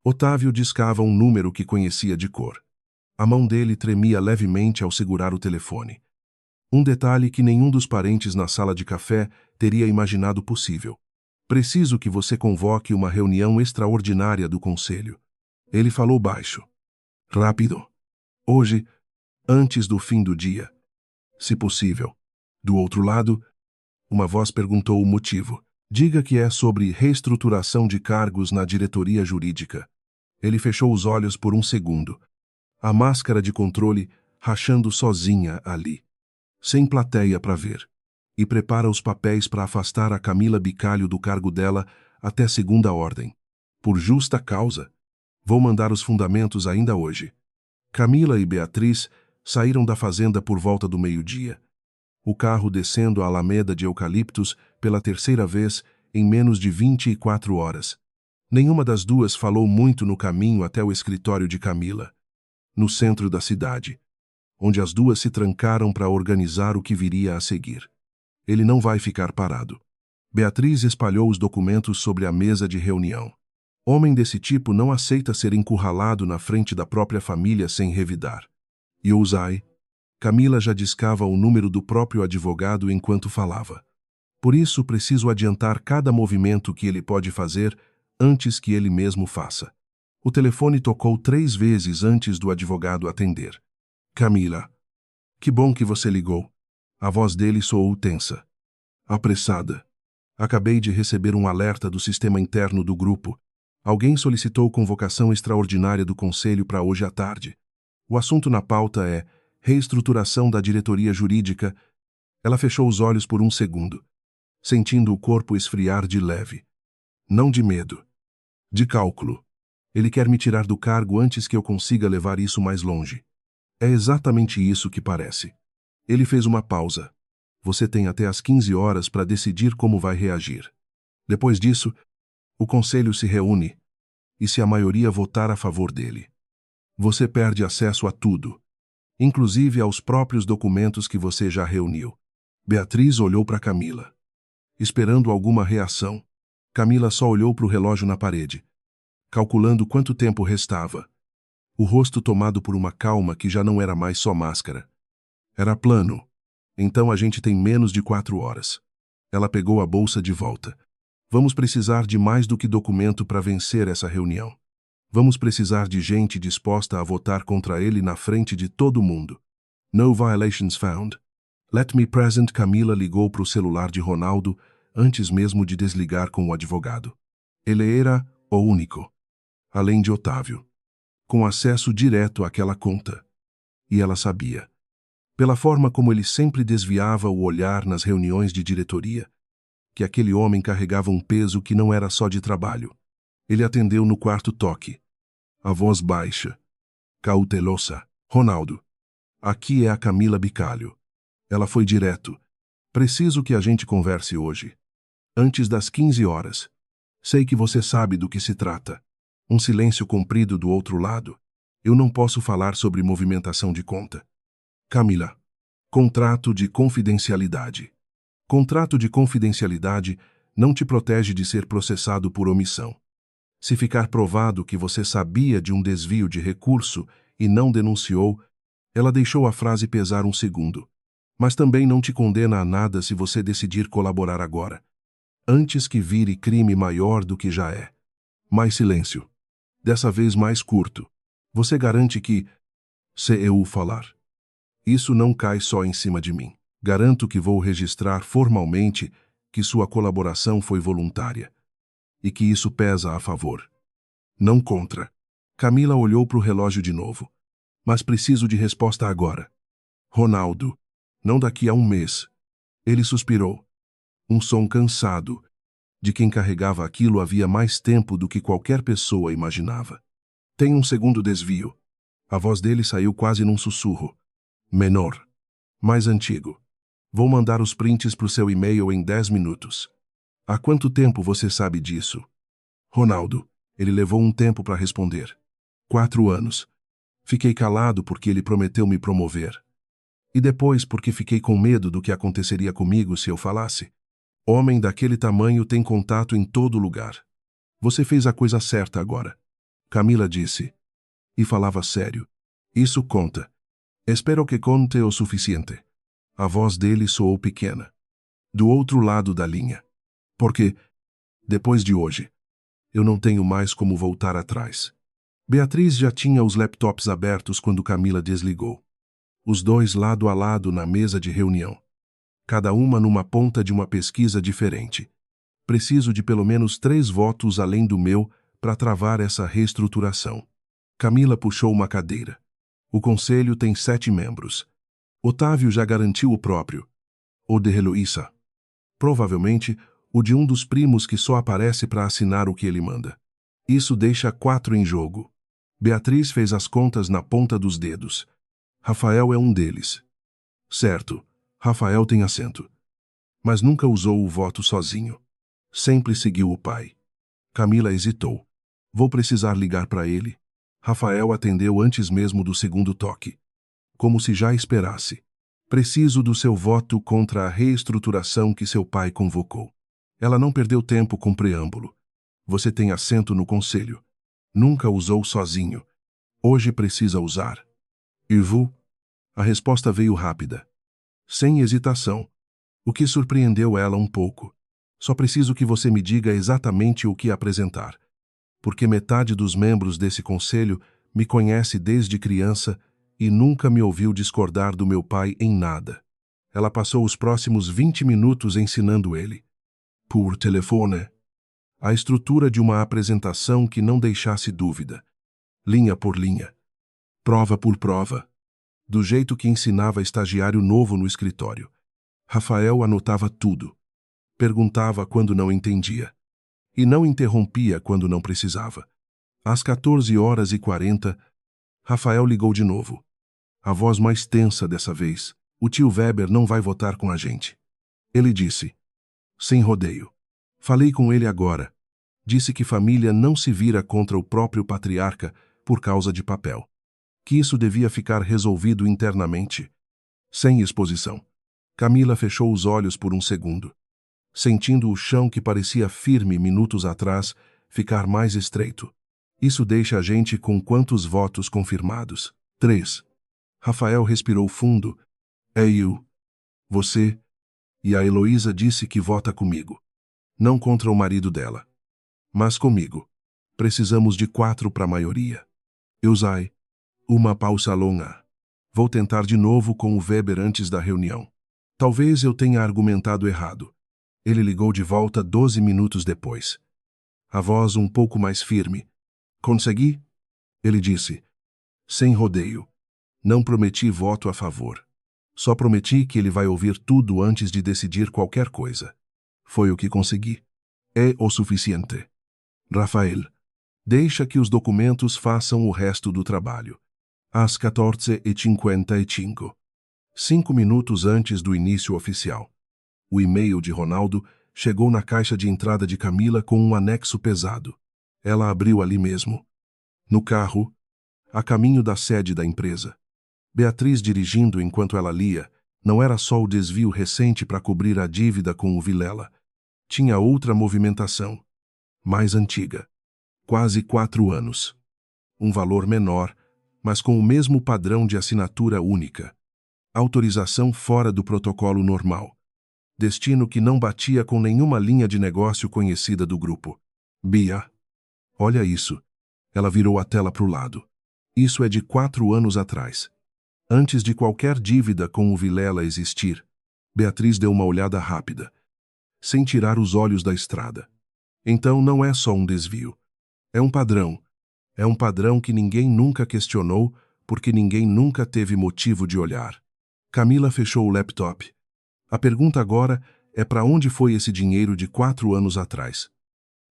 Otávio discava um número que conhecia de cor. A mão dele tremia levemente ao segurar o telefone. Um detalhe que nenhum dos parentes na sala de café teria imaginado possível. Preciso que você convoque uma reunião extraordinária do conselho. Ele falou baixo. Rápido. Hoje, antes do fim do dia. Se possível. Do outro lado, uma voz perguntou o motivo. Diga que é sobre reestruturação de cargos na diretoria jurídica. Ele fechou os olhos por um segundo. A máscara de controle rachando sozinha ali, sem plateia para ver. E prepara os papéis para afastar a Camila Bicalho do cargo dela até segunda ordem. Por justa causa. Vou mandar os fundamentos ainda hoje. Camila e Beatriz saíram da fazenda por volta do meio-dia. O carro descendo a alameda de eucaliptos pela terceira vez em menos de 24 horas. Nenhuma das duas falou muito no caminho até o escritório de Camila, no centro da cidade, onde as duas se trancaram para organizar o que viria a seguir. Ele não vai ficar parado. Beatriz espalhou os documentos sobre a mesa de reunião. Homem desse tipo não aceita ser encurralado na frente da própria família sem revidar. E Ousai, Camila já discava o número do próprio advogado enquanto falava. Por isso, preciso adiantar cada movimento que ele pode fazer antes que ele mesmo faça. O telefone tocou 3 vezes antes do advogado atender. Camila. Que bom que você ligou. A voz dele soou tensa. Apressada. Acabei de receber um alerta do sistema interno do grupo. Alguém solicitou convocação extraordinária do conselho para hoje à tarde. O assunto na pauta é reestruturação da diretoria jurídica. Ela fechou os olhos por um segundo, sentindo o corpo esfriar de leve. Não de medo. De cálculo. Ele quer me tirar do cargo antes que eu consiga levar isso mais longe. É exatamente isso que parece. Ele fez uma pausa. Você tem até às 15 horas para decidir como vai reagir. Depois disso, o conselho se reúne, e se a maioria votar a favor dele, você perde acesso a tudo, inclusive aos próprios documentos que você já reuniu. Beatriz olhou para Camila, esperando alguma reação. Camila só olhou para o relógio na parede, calculando quanto tempo restava. O rosto tomado por uma calma que já não era mais só máscara. Era plano. Então a gente tem menos de 4 horas. Ela pegou a bolsa de volta. Vamos precisar de mais do que documento para vencer essa reunião. Vamos precisar de gente disposta a votar contra ele na frente de todo mundo. No violations found. Let me present. Camila ligou para o celular de Ronaldo antes mesmo de desligar com o advogado. Ele era o único, além de Otávio, com acesso direto àquela conta. E ela sabia. Pela forma como ele sempre desviava o olhar nas reuniões de diretoria, que aquele homem carregava um peso que não era só de trabalho. Ele atendeu no quarto toque. A voz baixa, cautelosa. Ronaldo. Aqui é a Camila Bicalho. Ela foi direto. Preciso que a gente converse hoje. Antes das 15 horas. Sei que você sabe do que se trata. Um silêncio comprido do outro lado. Eu não posso falar sobre movimentação de conta. Camila. Contrato de confidencialidade. Contrato de confidencialidade não te protege de ser processado por omissão. Se ficar provado que você sabia de um desvio de recurso e não denunciou, ela deixou a frase pesar um segundo. Mas também não te condena a nada se você decidir colaborar agora. antes que vire crime maior do que já é. Mais silêncio. Dessa vez mais curto. Você garante que... Se eu falar. Isso não cai só em cima de mim. Garanto que vou registrar formalmente que sua colaboração foi voluntária. E que isso pesa a favor. Não contra. Camila olhou para o relógio de novo. Mas preciso de resposta agora. Ronaldo. Não daqui a um mês. Ele suspirou. Um som cansado, de quem carregava aquilo havia mais tempo do que qualquer pessoa imaginava. Tem um segundo desvio. A voz dele saiu quase num sussurro. Menor. Mais antigo. Vou mandar os prints para o seu e-mail em 10 minutos. Há quanto tempo você sabe disso? Ronaldo. Ele levou um tempo para responder. 4 anos. Fiquei calado porque ele prometeu me promover. E depois porque fiquei com medo do que aconteceria comigo se eu falasse. Homem daquele tamanho tem contato em todo lugar. Você fez a coisa certa agora. Camila disse. E falava sério. Isso conta. Espero que conte o suficiente. A voz dele soou pequena. Do outro lado da linha. Porque, depois de hoje, eu não tenho mais como voltar atrás. Beatriz já tinha os laptops abertos quando Camila desligou. Os dois lado a lado na mesa de reunião. Cada uma numa ponta de uma pesquisa diferente. Preciso de pelo menos 3 votos além do meu para travar essa reestruturação. Camila puxou uma cadeira. O conselho tem 7 membros. Otávio já garantiu o próprio. O de Heloísa. Provavelmente, o de um dos primos que só aparece para assinar o que ele manda. Isso deixa 4 em jogo. Beatriz fez as contas na ponta dos dedos. Rafael é um deles. Certo, Rafael tem assento. Mas nunca usou o voto sozinho. Sempre seguiu o pai. Camila hesitou. Vou precisar ligar para ele. Rafael atendeu antes mesmo do segundo toque. Como se já esperasse. Preciso do seu voto contra a reestruturação que seu pai convocou. Ela não perdeu tempo com preâmbulo. Você tem assento no conselho. Nunca usou sozinho. Hoje precisa usar. E vous? A resposta veio rápida. Sem hesitação. O que surpreendeu ela um pouco. Só preciso que você me diga exatamente o que apresentar. Porque metade dos membros desse conselho me conhece desde criança e nunca me ouviu discordar do meu pai em nada. Ela passou os próximos 20 minutos ensinando ele. Por telefone. A estrutura de uma apresentação que não deixasse dúvida. Linha por linha. Prova por prova. Do jeito que ensinava estagiário novo no escritório. Rafael anotava tudo. Perguntava quando não entendia. E não interrompia quando não precisava. Às 14h40, Rafael ligou de novo. A voz mais tensa dessa vez. O tio Weber não vai votar com a gente. Ele disse. Sem rodeio. Falei com ele agora. Disse que família não se vira contra o próprio patriarca por causa de papel. Que isso devia ficar resolvido internamente. Sem exposição. Camila fechou os olhos por um segundo. Sentindo o chão que parecia firme minutos atrás ficar mais estreito. Isso deixa a gente com quantos votos confirmados? 3. Rafael respirou fundo. É eu. Você. E a Heloísa disse que vota comigo. Não contra o marido dela. Mas comigo. Precisamos de 4 para a maioria. Eusai. Uma pausa longa. Vou tentar de novo com o Weber antes da reunião. Talvez eu tenha argumentado errado. Ele ligou de volta 12 minutos depois. A voz um pouco mais firme. Consegui? Ele disse. Sem rodeio. Não prometi voto a favor. Só prometi que ele vai ouvir tudo antes de decidir qualquer coisa. Foi o que consegui. É o suficiente. Rafael, deixa que os documentos façam o resto do trabalho. Às 14h55. 5 minutos antes do início oficial. O e-mail de Ronaldo chegou na caixa de entrada de Camila com um anexo pesado. Ela abriu ali mesmo. No carro, a caminho da sede da empresa. Beatriz dirigindo enquanto ela lia, não era só o desvio recente para cobrir a dívida com o Vilela. Tinha outra movimentação, mais antiga. Quase 4 anos. Um valor menor, mas com o mesmo padrão de assinatura única. Autorização fora do protocolo normal. Destino que não batia com nenhuma linha de negócio conhecida do grupo. Bia, olha isso. Ela virou a tela para o lado. Isso é de 4 anos atrás. Antes de qualquer dívida com o Vilela existir, Beatriz deu uma olhada rápida, sem tirar os olhos da estrada. Então não é só um desvio. É um padrão. É um padrão que ninguém nunca questionou, porque ninguém nunca teve motivo de olhar. Camila fechou o laptop. A pergunta agora é para onde foi esse dinheiro de 4 anos atrás?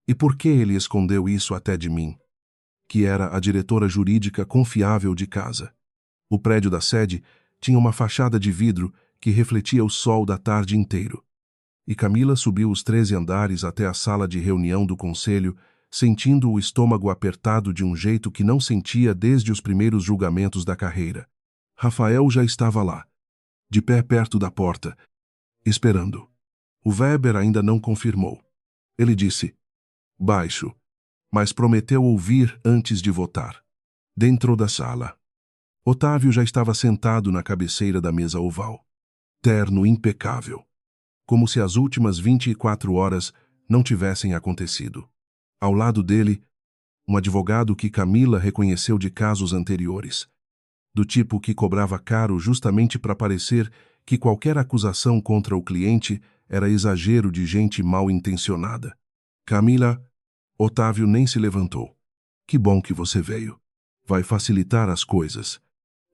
E por que ele escondeu isso até de mim, que era a diretora jurídica confiável de casa? O prédio da sede tinha uma fachada de vidro que refletia o sol da tarde inteiro. E Camila subiu os 13 andares até a sala de reunião do conselho, sentindo o estômago apertado de um jeito que não sentia desde os primeiros julgamentos da carreira. Rafael já estava lá, de pé perto da porta, esperando. O Weber ainda não confirmou. Ele disse, baixo, mas prometeu ouvir antes de votar. Dentro da sala, Otávio já estava sentado na cabeceira da mesa oval. Terno impecável, como se as últimas 24 horas não tivessem acontecido. Ao lado dele, um advogado que Camila reconheceu de casos anteriores, do tipo que cobrava caro justamente para parecer que qualquer acusação contra o cliente era exagero de gente mal intencionada. Camila, Otávio nem se levantou. Que bom que você veio. Vai facilitar as coisas.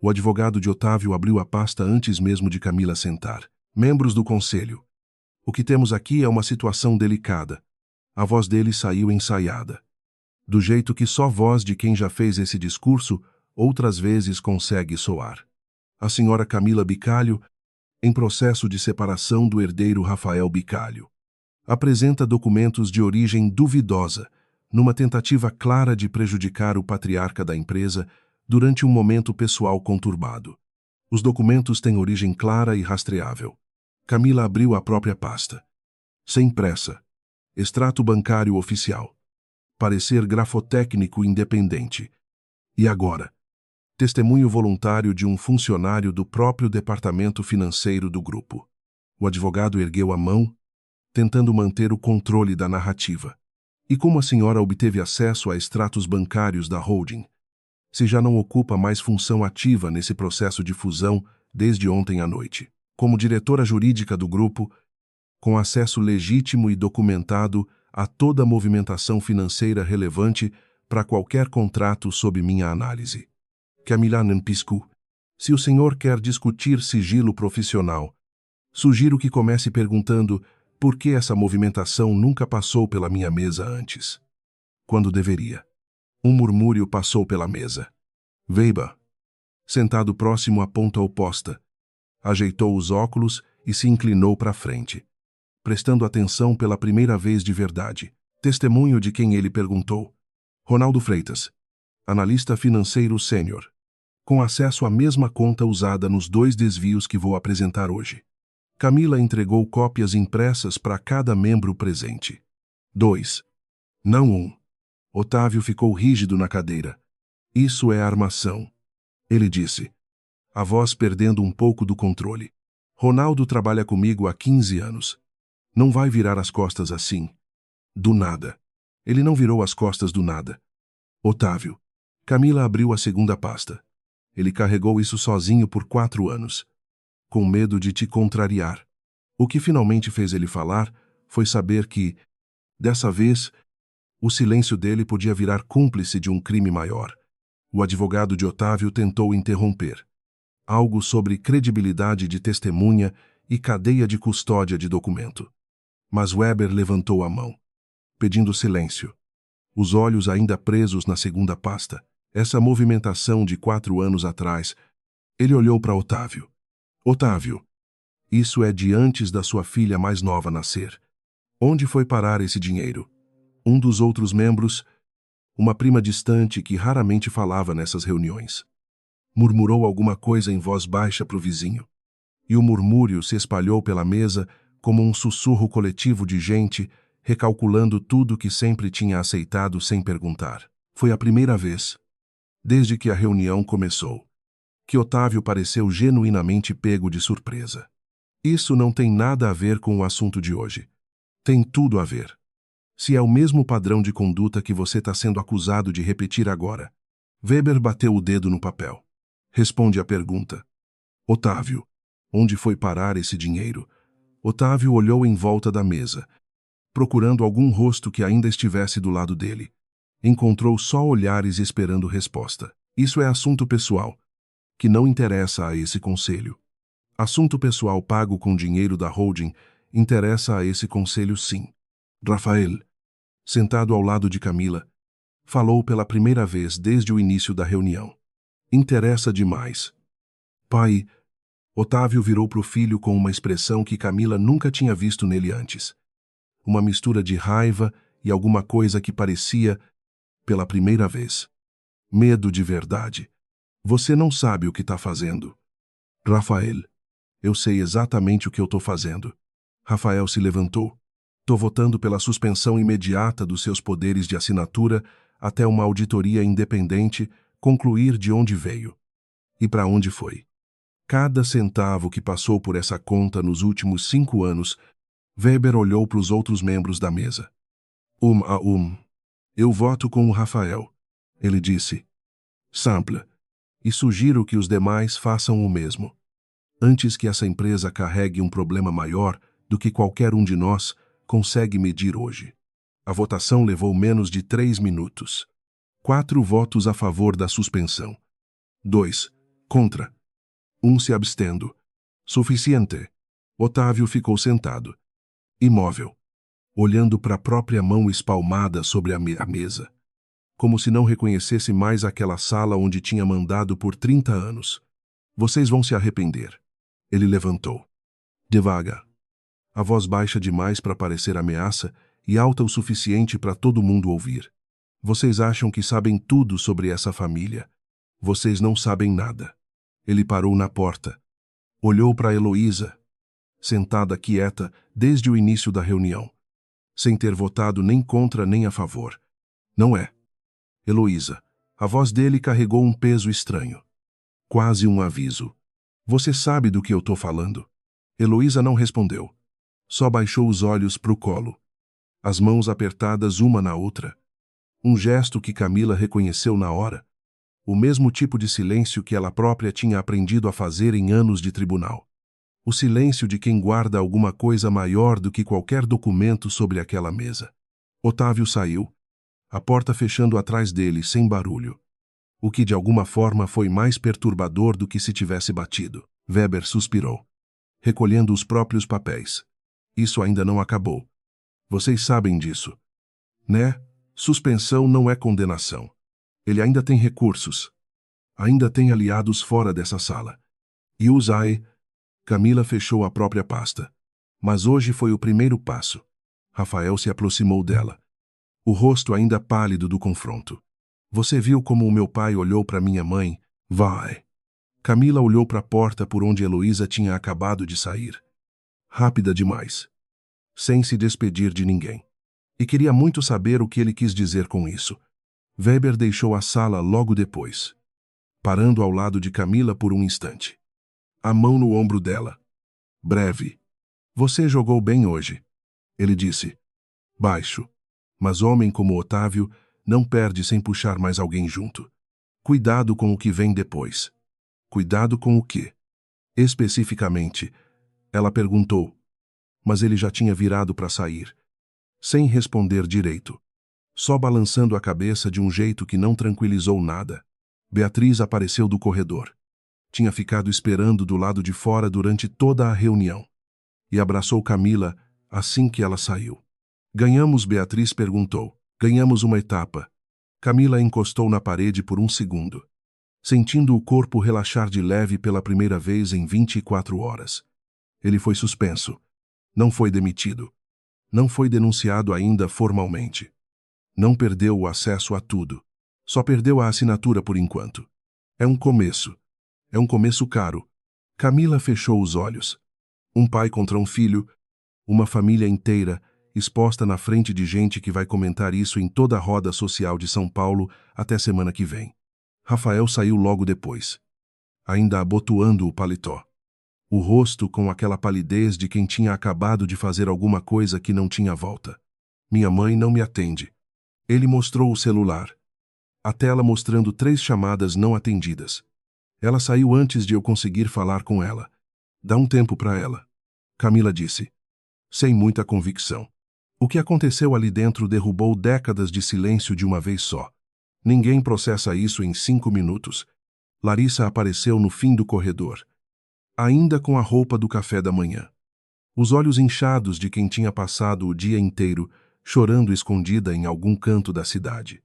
O advogado de Otávio abriu a pasta antes mesmo de Camila sentar. Membros do conselho. O que temos aqui é uma situação delicada. A voz dele saiu ensaiada. Do jeito que só voz de quem já fez esse discurso outras vezes consegue soar. A senhora Camila Bicalho, em processo de separação do herdeiro Rafael Bicalho, apresenta documentos de origem duvidosa, numa tentativa clara de prejudicar o patriarca da empresa durante um momento pessoal conturbado. Os documentos têm origem clara e rastreável. Camila abriu a própria pasta. Sem pressa. Extrato bancário oficial. Parecer grafotécnico independente. E agora? Testemunho voluntário de um funcionário do próprio departamento financeiro do grupo. O advogado ergueu a mão, tentando manter o controle da narrativa. E como a senhora obteve acesso a extratos bancários da holding, se já não ocupa mais função ativa nesse processo de fusão desde ontem à noite? Como diretora jurídica do grupo, com acesso legítimo e documentado a toda a movimentação financeira relevante para qualquer contrato sob minha análise. Camila Nampiscu, se o senhor quer discutir sigilo profissional, sugiro que comece perguntando por que essa movimentação nunca passou pela minha mesa antes, quando deveria. Um murmúrio passou pela mesa. Weber, sentado próximo à ponta oposta, ajeitou os óculos e se inclinou para a frente, prestando atenção pela primeira vez de verdade. Testemunho de quem ele perguntou. Ronaldo Freitas, analista financeiro sênior, com acesso à mesma conta usada nos 2 desvios que vou apresentar hoje. Camila entregou cópias impressas para cada membro presente. 2. Não 1. Otávio ficou rígido na cadeira. Isso é armação, ele disse, a voz perdendo um pouco do controle. Ronaldo trabalha comigo há 15 anos. Não vai virar as costas assim. Do nada. Ele não virou as costas do nada. Otávio. Camila abriu a segunda pasta. Ele carregou isso sozinho por 4 anos, com medo de te contrariar. O que finalmente fez ele falar foi saber que, dessa vez, o silêncio dele podia virar cúmplice de um crime maior. O advogado de Otávio tentou interromper. Algo sobre credibilidade de testemunha e cadeia de custódia de documento. Mas Weber levantou a mão, pedindo silêncio. Os olhos ainda presos na segunda pasta. Essa movimentação de 4 anos atrás. Ele olhou para Otávio. Otávio, isso é de antes da sua filha mais nova nascer. Onde foi parar esse dinheiro? Um dos outros membros, uma prima distante que raramente falava nessas reuniões, murmurou alguma coisa em voz baixa para o vizinho. E o murmúrio se espalhou pela mesa como um sussurro coletivo de gente recalculando tudo que sempre tinha aceitado sem perguntar. Foi a primeira vez, desde que a reunião começou, que Otávio pareceu genuinamente pego de surpresa. Isso não tem nada a ver com o assunto de hoje. Tem tudo a ver. Se é o mesmo padrão de conduta que você está sendo acusado de repetir agora. Weber bateu o dedo no papel. Responde à pergunta. Otávio, onde foi parar esse dinheiro? Otávio olhou em volta da mesa, procurando algum rosto que ainda estivesse do lado dele. Encontrou só olhares esperando resposta. Isso é assunto pessoal, que não interessa a esse conselho. Assunto pessoal pago com dinheiro da holding interessa a esse conselho sim. Rafael, sentado ao lado de Camila, falou pela primeira vez desde o início da reunião. Interessa demais. Pai, Otávio virou para o filho com uma expressão que Camila nunca tinha visto nele antes. Uma mistura de raiva e alguma coisa que parecia, pela primeira vez, medo de verdade. Você não sabe o que está fazendo. Rafael, eu sei exatamente o que eu estou fazendo. Rafael se levantou. Estou votando pela suspensão imediata dos seus poderes de assinatura até uma auditoria independente concluir de onde veio e para onde foi. Cada centavo que passou por essa conta nos últimos 5 anos, Weber olhou para os outros membros da mesa. A um. Eu voto com o Rafael, ele disse. Simple. E sugiro que os demais façam o mesmo. Antes que essa empresa carregue um problema maior do que qualquer um de nós consegue medir hoje. A votação levou menos de 3 minutos. 4 votos a favor da suspensão. 2 contra. 1 se abstendo. Suficiente. Otávio ficou sentado, imóvel, olhando para a própria mão espalmada sobre a mesa, como se não reconhecesse mais aquela sala onde tinha mandado por 30 anos. Vocês vão se arrepender. Ele levantou. Devagar. A voz baixa demais para parecer ameaça e alta o suficiente para todo mundo ouvir. Vocês acham que sabem tudo sobre essa família. Vocês não sabem nada. Ele parou na porta. Olhou para Heloísa, sentada quieta desde o início da reunião, sem ter votado nem contra nem a favor. Não é. Heloísa. A voz dele carregou um peso estranho. Quase um aviso. Você sabe do que eu estou falando? Heloísa não respondeu. Só baixou os olhos para o colo. As mãos apertadas uma na outra. Um gesto que Camila reconheceu na hora. O mesmo tipo de silêncio que ela própria tinha aprendido a fazer em anos de tribunal. O silêncio de quem guarda alguma coisa maior do que qualquer documento sobre aquela mesa. Otávio saiu, a porta fechando atrás dele sem barulho. O que de alguma forma foi mais perturbador do que se tivesse batido. Weber suspirou, recolhendo os próprios papéis. Isso ainda não acabou. Vocês sabem disso, né? Suspensão não é condenação. Ele ainda tem recursos. Ainda tem aliados fora dessa sala. E usai. Camila fechou a própria pasta. Mas hoje foi o primeiro passo. Rafael se aproximou dela. O rosto ainda pálido do confronto. Você viu como o meu pai olhou para minha mãe? Vai. Camila olhou para a porta por onde Heloísa tinha acabado de sair. Rápida demais. Sem se despedir de ninguém. E queria muito saber o que ele quis dizer com isso. Weber deixou a sala logo depois, parando ao lado de Camila por um instante. A mão no ombro dela. Breve. Você jogou bem hoje, ele disse. Baixo. Mas homem como Otávio não perde sem puxar mais alguém junto. Cuidado com o que vem depois. Cuidado com o quê? Especificamente, ela perguntou, mas ele já tinha virado para sair, sem responder direito. Só balançando a cabeça de um jeito que não tranquilizou nada. Beatriz apareceu do corredor. Tinha ficado esperando do lado de fora durante toda a reunião. E abraçou Camila assim que ela saiu. Ganhamos? Beatriz perguntou. Ganhamos uma etapa. Camila encostou na parede por um segundo, sentindo o corpo relaxar de leve pela primeira vez em 24 horas. Ele foi suspenso. Não foi demitido. Não foi denunciado ainda formalmente. Não perdeu o acesso a tudo. Só perdeu a assinatura por enquanto. É um começo. É um começo caro. Camila fechou os olhos. Um pai contra um filho, uma família inteira, exposta na frente de gente que vai comentar isso em toda a roda social de São Paulo até semana que vem. Rafael saiu logo depois, ainda abotoando o paletó. o rosto com aquela palidez de quem tinha acabado de fazer alguma coisa que não tinha volta. Minha mãe não me atende. Ele mostrou o celular. A tela mostrando 3 chamadas não atendidas. Ela saiu antes de eu conseguir falar com ela. Dá um tempo para ela. Camila disse, sem muita convicção. O que aconteceu ali dentro derrubou décadas de silêncio de uma vez só. Ninguém processa isso em 5 minutos. Larissa apareceu no fim do corredor, ainda com a roupa do café da manhã. Os olhos inchados de quem tinha passado o dia inteiro chorando escondida em algum canto da cidade.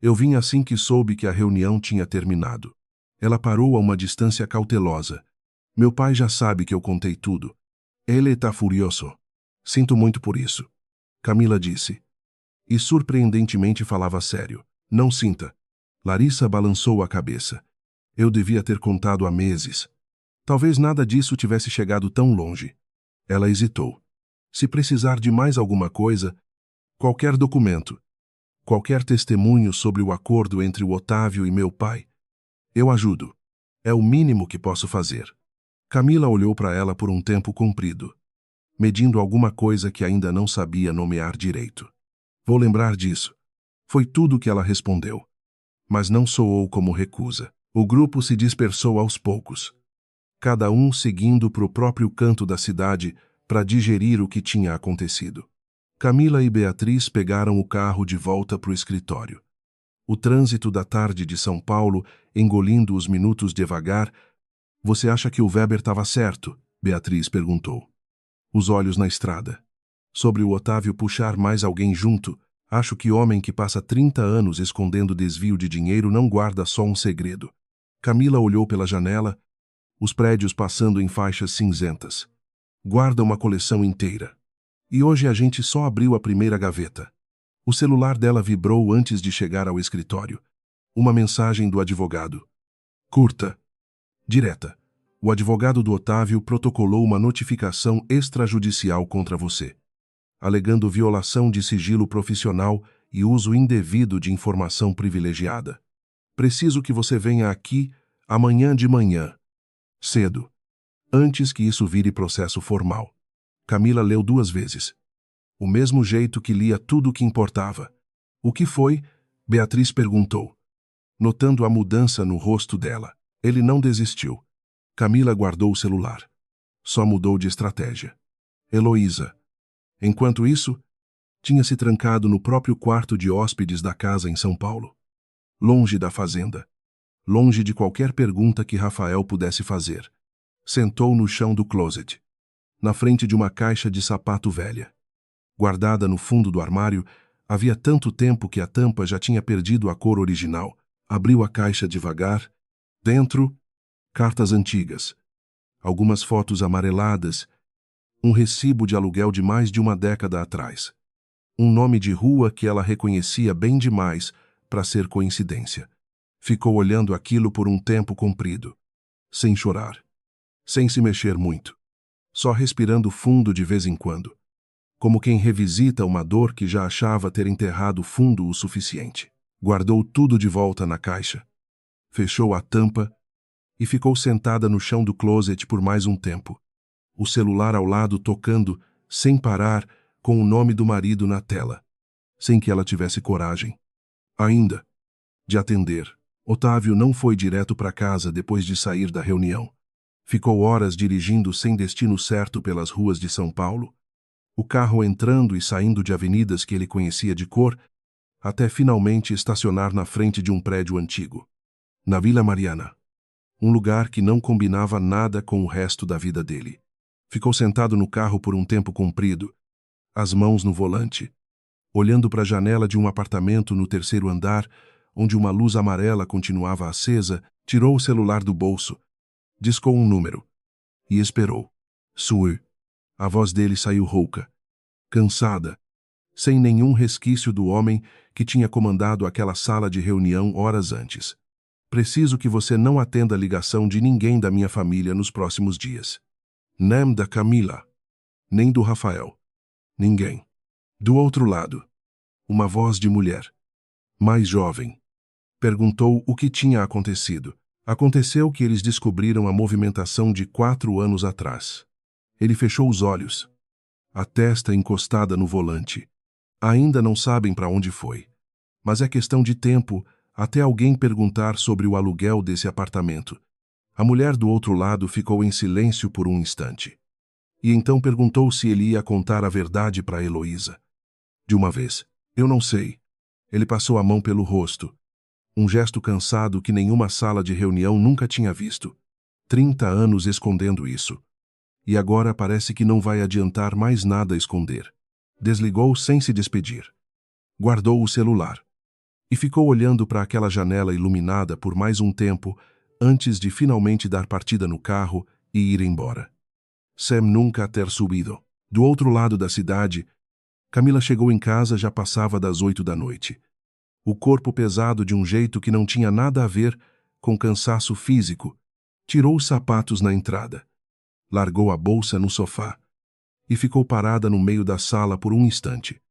Eu vim assim que soube que a reunião tinha terminado. Ela parou a uma distância cautelosa. Meu pai já sabe que eu contei tudo. Ele está furioso. Sinto muito por isso. Camila disse. E surpreendentemente falava sério. Não sinta. Larissa balançou a cabeça. Eu devia ter contado há meses. Talvez nada disso tivesse chegado tão longe. Ela hesitou. Se precisar de mais alguma coisa, qualquer documento, qualquer testemunho sobre o acordo entre o Otávio e meu pai, eu ajudo. É o mínimo que posso fazer. Camila olhou para ela por um tempo comprido, medindo alguma coisa que ainda não sabia nomear direito. Vou lembrar disso. Foi tudo que ela respondeu. Mas não soou como recusa. O grupo se dispersou aos poucos, cada um seguindo para o próprio canto da cidade para digerir o que tinha acontecido. Camila e Beatriz pegaram o carro de volta para o escritório. O trânsito da tarde de São Paulo, engolindo os minutos devagar. Você acha que o Weber estava certo? Beatriz perguntou. Os olhos na estrada. Sobre o Otávio puxar mais alguém junto, acho que homem que passa 30 anos escondendo desvio de dinheiro não guarda só um segredo. Camila olhou pela janela, os prédios passando em faixas cinzentas. Guarda uma coleção inteira. E hoje a gente só abriu a primeira gaveta. O celular dela vibrou antes de chegar ao escritório. Uma mensagem do advogado. Curta. Direta. O advogado do Otávio protocolou uma notificação extrajudicial contra você, alegando violação de sigilo profissional e uso indevido de informação privilegiada. Preciso que você venha aqui amanhã de manhã, cedo, antes que isso vire processo formal. Camila leu 2 vezes. O mesmo jeito que lia tudo o que importava. O que foi? Beatriz perguntou, notando a mudança no rosto dela. Ele não desistiu. Camila guardou o celular. Só mudou de estratégia. Heloísa. Enquanto isso, tinha se trancado no próprio quarto de hóspedes da casa em São Paulo. Longe da fazenda. Longe de qualquer pergunta que Rafael pudesse fazer. Sentou no chão do closet, na frente de uma caixa de sapato velha. Guardada no fundo do armário, havia tanto tempo que a tampa já tinha perdido a cor original. Abriu a caixa devagar. Dentro, cartas antigas, algumas fotos amareladas, um recibo de aluguel de mais de uma década atrás. Um nome de rua que ela reconhecia bem demais para ser coincidência. Ficou olhando aquilo por um tempo comprido, sem chorar, sem se mexer muito, só respirando fundo de vez em quando, como quem revisita uma dor que já achava ter enterrado fundo o suficiente. Guardou tudo de volta na caixa, fechou a tampa e ficou sentada no chão do closet por mais um tempo, o celular ao lado tocando, sem parar, com o nome do marido na tela, sem que ela tivesse coragem, ainda, de atender. Otávio não foi direto para casa depois de sair da reunião. Ficou horas dirigindo sem destino certo pelas ruas de São Paulo, o carro entrando e saindo de avenidas que ele conhecia de cor, até finalmente estacionar na frente de um prédio antigo, na Vila Mariana, um lugar que não combinava nada com o resto da vida dele. Ficou sentado no carro por um tempo comprido, as mãos no volante, olhando para a janela de um apartamento no 3º andar, onde uma luz amarela continuava acesa. Tirou o celular do bolso, discou um número e esperou. Sue. A voz dele saiu rouca, cansada, sem nenhum resquício do homem que tinha comandado aquela sala de reunião horas antes. Preciso que você não atenda a ligação de ninguém da minha família nos próximos dias. Nem da Camila, nem do Rafael. Ninguém. Do outro lado, uma voz de mulher, mais jovem, perguntou o que tinha acontecido. Aconteceu que eles descobriram a movimentação de 4 anos atrás. Ele fechou os olhos, a testa encostada no volante. Ainda não sabem para onde foi, mas é questão de tempo até alguém perguntar sobre o aluguel desse apartamento. A mulher do outro lado ficou em silêncio por um instante. E então perguntou se ele ia contar a verdade para Heloísa. De uma vez. Eu não sei. Ele passou a mão pelo rosto. Um gesto cansado que nenhuma sala de reunião nunca tinha visto. 30 anos escondendo isso. E agora parece que não vai adiantar mais nada esconder. Desligou sem se despedir. Guardou o celular. E ficou olhando para aquela janela iluminada por mais um tempo, antes de finalmente dar partida no carro e ir embora. Sam nunca ter subido. Do outro lado da cidade, Camila chegou em casa já passava das 8 da noite. O corpo pesado de um jeito que não tinha nada a ver com cansaço físico. Tirou os sapatos na entrada. Largou a bolsa no sofá. E ficou parada no meio da sala por um instante,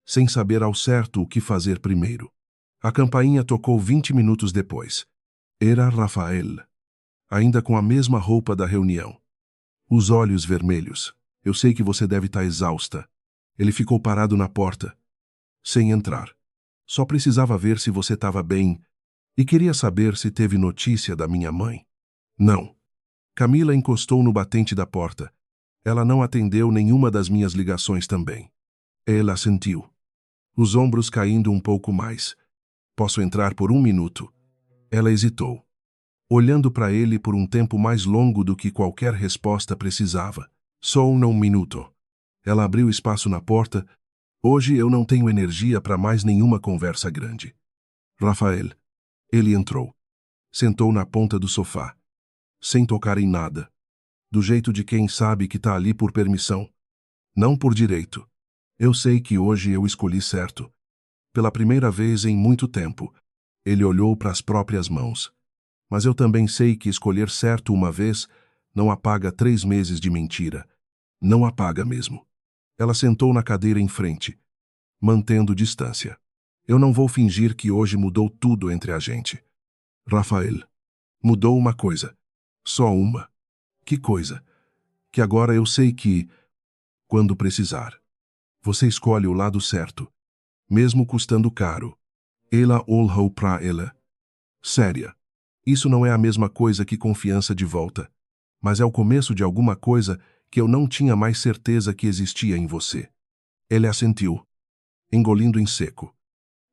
sem saber ao certo o que fazer primeiro. A campainha tocou 20 minutos depois. Era Rafael. Ainda com a mesma roupa da reunião. Os olhos vermelhos. Eu sei que você deve estar exausta. Ele ficou parado na porta, sem entrar. Só precisava ver se você estava bem e queria saber se teve notícia da minha mãe. Não. Camila encostou no batente da porta. Ela não atendeu nenhuma das minhas ligações também. Ela sentiu. Os ombros caindo um pouco mais. Posso entrar por 1 minuto? Ela hesitou, olhando para ele por um tempo mais longo do que qualquer resposta precisava. Só um minuto. Ela abriu espaço na porta. Hoje eu não tenho energia para mais nenhuma conversa grande. Rafael. Ele entrou. Sentou na ponta do sofá, sem tocar em nada. Do jeito de quem sabe que tá ali por permissão, não por direito. Eu sei que hoje eu escolhi certo. Pela primeira vez em muito tempo, ele olhou para as próprias mãos. Mas eu também sei que escolher certo uma vez não apaga 3 meses de mentira. Não apaga mesmo. Ela sentou na cadeira em frente, mantendo distância. Eu não vou fingir que hoje mudou tudo entre a gente. Rafael, mudou uma coisa. Só uma. Que coisa? Que agora eu sei que, quando precisar, você escolhe o lado certo, mesmo custando caro. Ela olhou para ela. Séria. Isso não é a mesma coisa que confiança de volta, mas é o começo de alguma coisa que eu não tinha mais certeza que existia em você. Ele assentiu, engolindo em seco.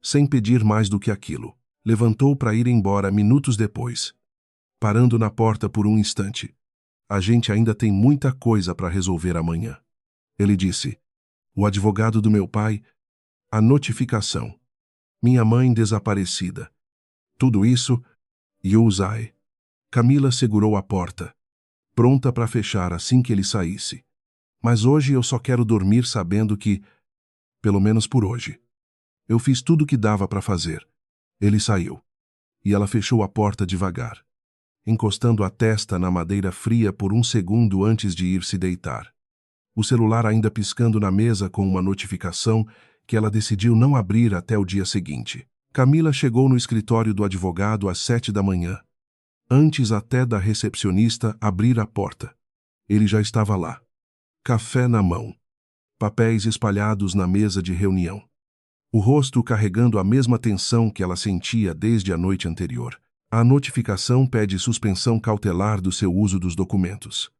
Sem pedir mais do que aquilo, levantou para ir embora minutos depois, parando na porta por um instante. A gente ainda tem muita coisa para resolver amanhã. Ele disse. O advogado do meu pai, a notificação. Minha mãe desaparecida. Tudo isso, Yuzai. Camila segurou a porta, pronta para fechar assim que ele saísse. Mas hoje eu só quero dormir sabendo que, pelo menos por hoje, eu fiz tudo o que dava para fazer. Ele saiu. E ela fechou a porta devagar, encostando a testa na madeira fria por um segundo antes de ir se deitar. O celular ainda piscando na mesa com uma notificação que ela decidiu não abrir até o dia seguinte. Camila chegou no escritório do advogado às 7 da manhã. Antes até da recepcionista abrir a porta. Ele já estava lá. Café na mão. Papéis espalhados na mesa de reunião. O rosto carregando a mesma tensão que ela sentia desde a noite anterior. A notificação pede suspensão cautelar do seu uso dos documentos,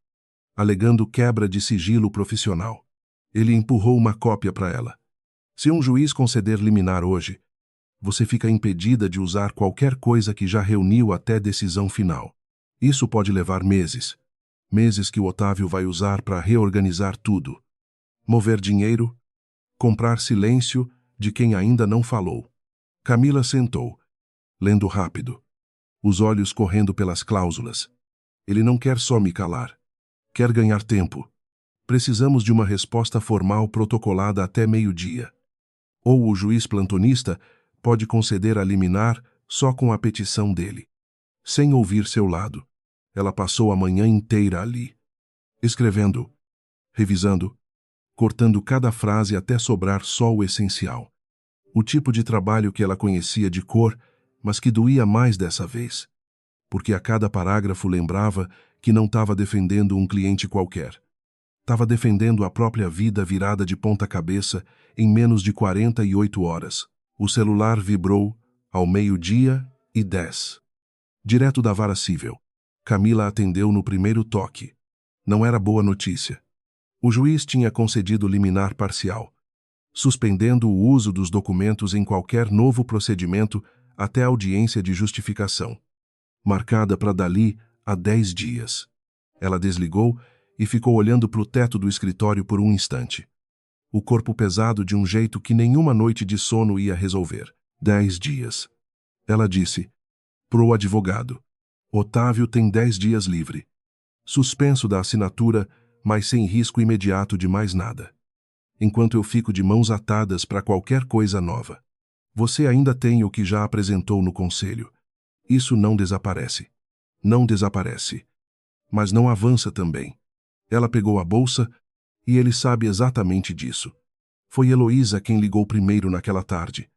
alegando quebra de sigilo profissional. Ele empurrou uma cópia para ela. Se um juiz conceder liminar hoje, você fica impedida de usar qualquer coisa que já reuniu até decisão final. Isso pode levar meses. Meses que o Otávio vai usar para reorganizar tudo. Mover dinheiro, comprar silêncio de quem ainda não falou. Camila sentou, lendo rápido, os olhos correndo pelas cláusulas. Ele não quer só me calar. Quer ganhar tempo. Precisamos de uma resposta formal protocolada até meio-dia. Ou o juiz plantonista pode conceder a liminar só com a petição dele. Sem ouvir seu lado. Ela passou a manhã inteira ali, escrevendo, revisando, cortando cada frase até sobrar só o essencial. O tipo de trabalho que ela conhecia de cor, mas que doía mais dessa vez. porque a cada parágrafo lembrava que não estava defendendo um cliente qualquer. Estava defendendo a própria vida virada de ponta cabeça em menos de 48 horas. O celular vibrou ao 12:10. Direto da vara civil. Camila atendeu no primeiro toque. Não era boa notícia. O juiz tinha concedido liminar parcial, suspendendo o uso dos documentos em qualquer novo procedimento até a audiência de justificação, marcada para dali a 10 dias. Ela desligou e ficou olhando para o teto do escritório por um instante. O corpo pesado de um jeito que nenhuma noite de sono ia resolver. 10 dias. Ela disse, pro advogado. Otávio tem 10 dias livre. Suspenso da assinatura, mas sem risco imediato de mais nada. Enquanto eu fico de mãos atadas para qualquer coisa nova. Você ainda tem o que já apresentou no conselho. Isso não desaparece. Não desaparece. Mas não avança também. Ela pegou a bolsa e ele sabe exatamente disso. Foi Heloísa quem ligou primeiro naquela tarde.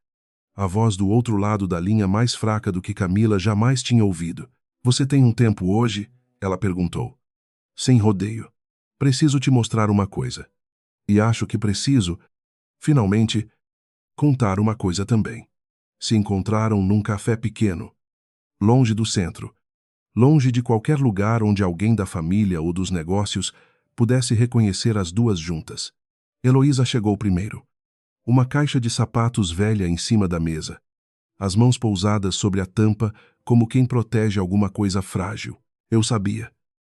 A voz do outro lado da linha mais fraca do que Camila jamais tinha ouvido. Você tem um tempo hoje? Ela perguntou. Sem rodeio. Preciso te mostrar uma coisa. E acho que preciso, finalmente, contar uma coisa também. Se encontraram num café pequeno, longe do centro, longe de qualquer lugar onde alguém da família ou dos negócios pudesse reconhecer as duas juntas. Heloísa chegou primeiro. Uma caixa de sapatos velha em cima da mesa. As mãos pousadas sobre a tampa como quem protege alguma coisa frágil. Eu sabia.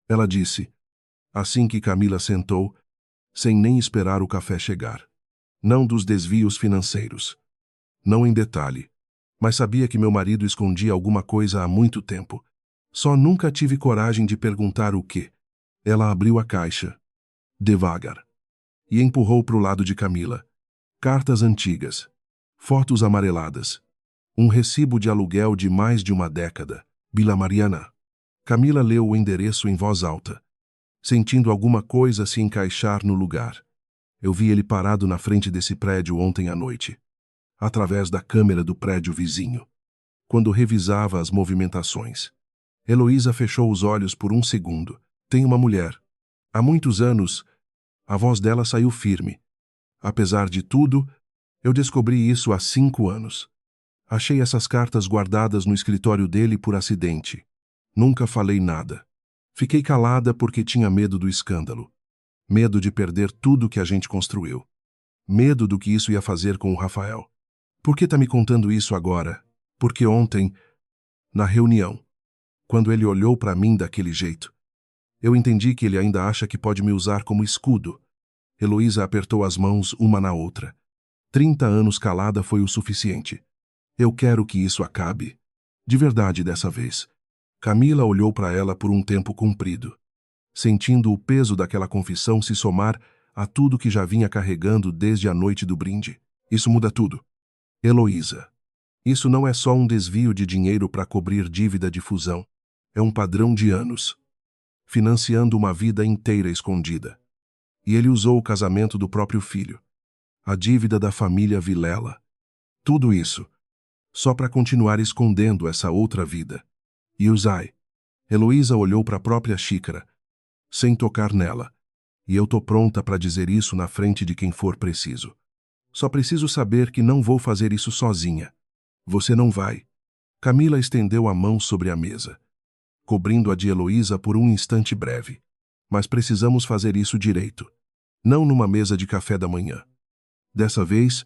Ela disse, assim que Camila sentou, sem nem esperar o café chegar. Não dos desvios financeiros. Não em detalhe. Mas sabia que meu marido escondia alguma coisa há muito tempo. Só nunca tive coragem de perguntar o quê. Ela abriu a caixa, devagar, e empurrou para o lado de Camila. Cartas antigas, fotos amareladas, um recibo de aluguel de mais de uma década. Vila Mariana. Camila leu o endereço em voz alta, sentindo alguma coisa se encaixar no lugar. Eu vi ele parado na frente desse prédio ontem à noite, através da câmera do prédio vizinho, quando revisava as movimentações. Heloísa fechou os olhos por um segundo. Tem uma mulher. Há muitos anos, a voz dela saiu firme. Apesar de tudo, eu descobri isso há 5 anos. Achei essas cartas guardadas no escritório dele por acidente. Nunca falei nada. Fiquei calada porque tinha medo do escândalo. Medo de perder tudo que a gente construiu. Medo do que isso ia fazer com o Rafael. Por que tá me contando isso agora? Porque ontem, na reunião, quando ele olhou para mim daquele jeito, eu entendi que ele ainda acha que pode me usar como escudo. Heloísa apertou as mãos uma na outra. 30 anos calada foi o suficiente. Eu quero que isso acabe. De verdade dessa vez. Camila olhou para ela por um tempo comprido, sentindo o peso daquela confissão se somar a tudo que já vinha carregando desde a noite do brinde. Isso muda tudo. Heloísa. Isso não é só um desvio de dinheiro para cobrir dívida de fusão. É um padrão de anos, financiando uma vida inteira escondida. E ele usou o casamento do próprio filho, a dívida da família Vilela. Tudo isso, só para continuar escondendo essa outra vida. E Uzai. Heloísa olhou para a própria xícara, sem tocar nela. E eu tô pronta para dizer isso na frente de quem for preciso. Só preciso saber que não vou fazer isso sozinha. Você não vai. Camila estendeu a mão sobre a mesa, cobrindo a de Heloísa por um instante breve. Mas precisamos fazer isso direito. Não numa mesa de café da manhã. Dessa vez,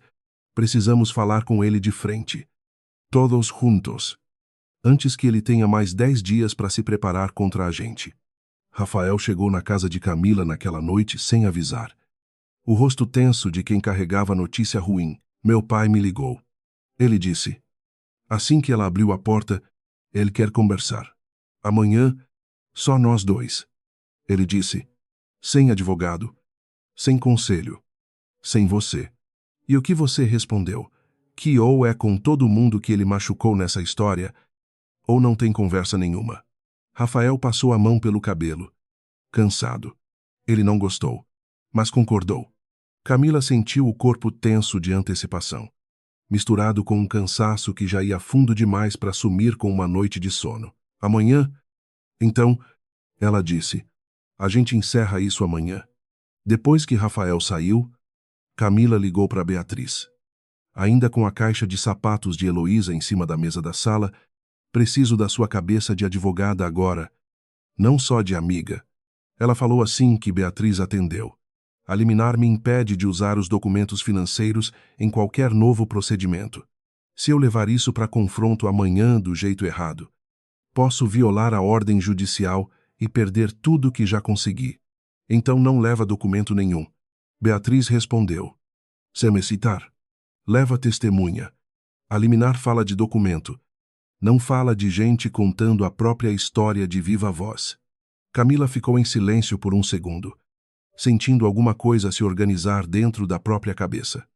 precisamos falar com ele de frente. Todos juntos. Antes que ele tenha mais 10 dias para se preparar contra a gente. Rafael chegou na casa de Camila naquela noite sem avisar. O rosto tenso de quem carregava notícia ruim. Meu pai me ligou. Ele disse. Assim que ela abriu a porta, ele quer conversar. Amanhã, só nós dois. Ele disse. Sem advogado. Sem conselho. Sem você. E o que você respondeu? Que ou é com todo mundo que ele machucou nessa história, ou não tem conversa nenhuma. Rafael passou a mão pelo cabelo. Cansado. Ele não gostou, mas concordou. Camila sentiu o corpo tenso de antecipação, misturado com um cansaço que já ia fundo demais para sumir com uma noite de sono. Amanhã? Então, ela disse, a gente encerra isso amanhã. Depois que Rafael saiu, Camila ligou para Beatriz. Ainda com a caixa de sapatos de Heloísa em cima da mesa da sala, preciso da sua cabeça de advogada agora, não só de amiga. Ela falou assim que Beatriz atendeu. A liminar me impede de usar os documentos financeiros em qualquer novo procedimento. Se eu levar isso para confronto amanhã do jeito errado, posso violar a ordem judicial e perder tudo que já consegui. Então não leva documento nenhum. Beatriz respondeu. Se me citar, leva testemunha. A liminar fala de documento. Não fala de gente contando a própria história de viva voz. Camila ficou em silêncio por um segundo, sentindo alguma coisa se organizar dentro da própria cabeça.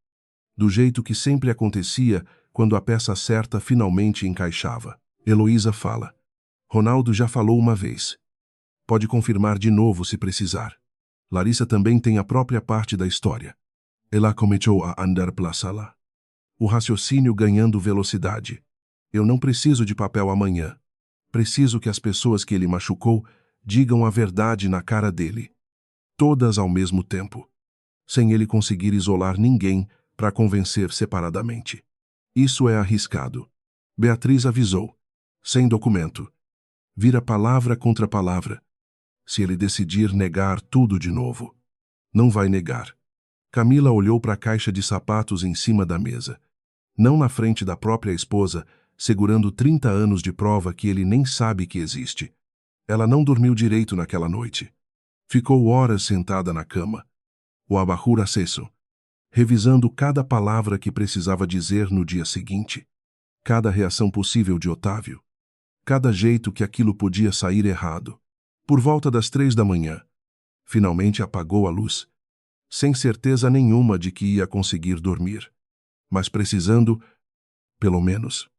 Do jeito que sempre acontecia quando a peça certa finalmente encaixava. Heloísa fala. Ronaldo já falou uma vez. Pode confirmar de novo se precisar. Larissa também tem a própria parte da história. Ela começou a andar pela sala. O raciocínio ganhando velocidade. Eu não preciso de papel amanhã. Preciso que as pessoas que ele machucou digam a verdade na cara dele. Todas ao mesmo tempo. Sem ele conseguir isolar ninguém para convencer separadamente. Isso é arriscado. Beatriz avisou. Sem documento. Vira palavra contra palavra. Se ele decidir negar tudo de novo. Não vai negar. Camila olhou para a caixa de sapatos em cima da mesa. Não na frente da própria esposa, segurando 30 anos de prova que ele nem sabe que existe. Ela não dormiu direito naquela noite. Ficou horas sentada na cama. O abajur aceso. Revisando cada palavra que precisava dizer no dia seguinte. Cada reação possível de Otávio. Cada jeito que aquilo podia sair errado. Por volta das 3 da manhã, finalmente apagou a luz. Sem certeza nenhuma de que ia conseguir dormir. Mas precisando, pelo menos,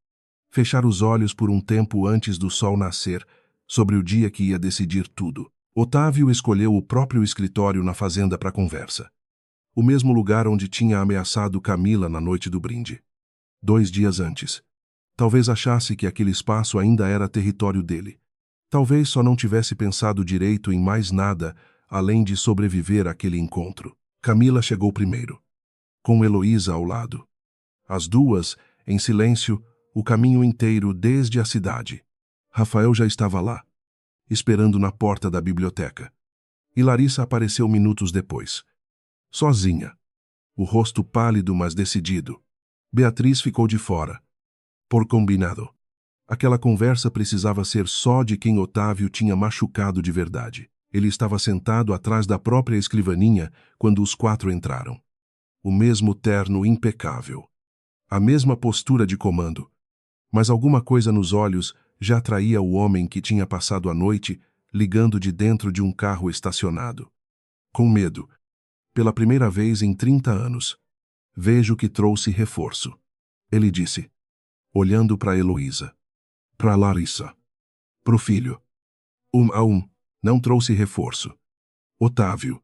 fechar os olhos por um tempo antes do sol nascer, sobre o dia que ia decidir tudo. Otávio escolheu o próprio escritório na fazenda para conversa. O mesmo lugar onde tinha ameaçado Camila na noite do brinde. 2 dias antes. Talvez achasse que aquele espaço ainda era território dele. Talvez só não tivesse pensado direito em mais nada além de sobreviver àquele encontro. Camila chegou primeiro, com Heloísa ao lado. As duas, em silêncio, o caminho inteiro desde a cidade. Rafael já estava lá, esperando na porta da biblioteca. E Larissa apareceu minutos depois. Sozinha. O rosto pálido, mas decidido. Beatriz ficou de fora. Por combinado. Aquela conversa precisava ser só de quem Otávio tinha machucado de verdade. Ele estava sentado atrás da própria escrivaninha quando os 4 entraram. O mesmo terno impecável. A mesma postura de comando. Mas alguma coisa nos olhos já atraía o homem que tinha passado a noite ligando de dentro de um carro estacionado. Com medo. Pela primeira vez em 30 anos. Vejo que trouxe reforço. Ele disse, olhando para Heloísa. Para Larissa. Pro filho. 1 a 1. Não trouxe reforço. Otávio.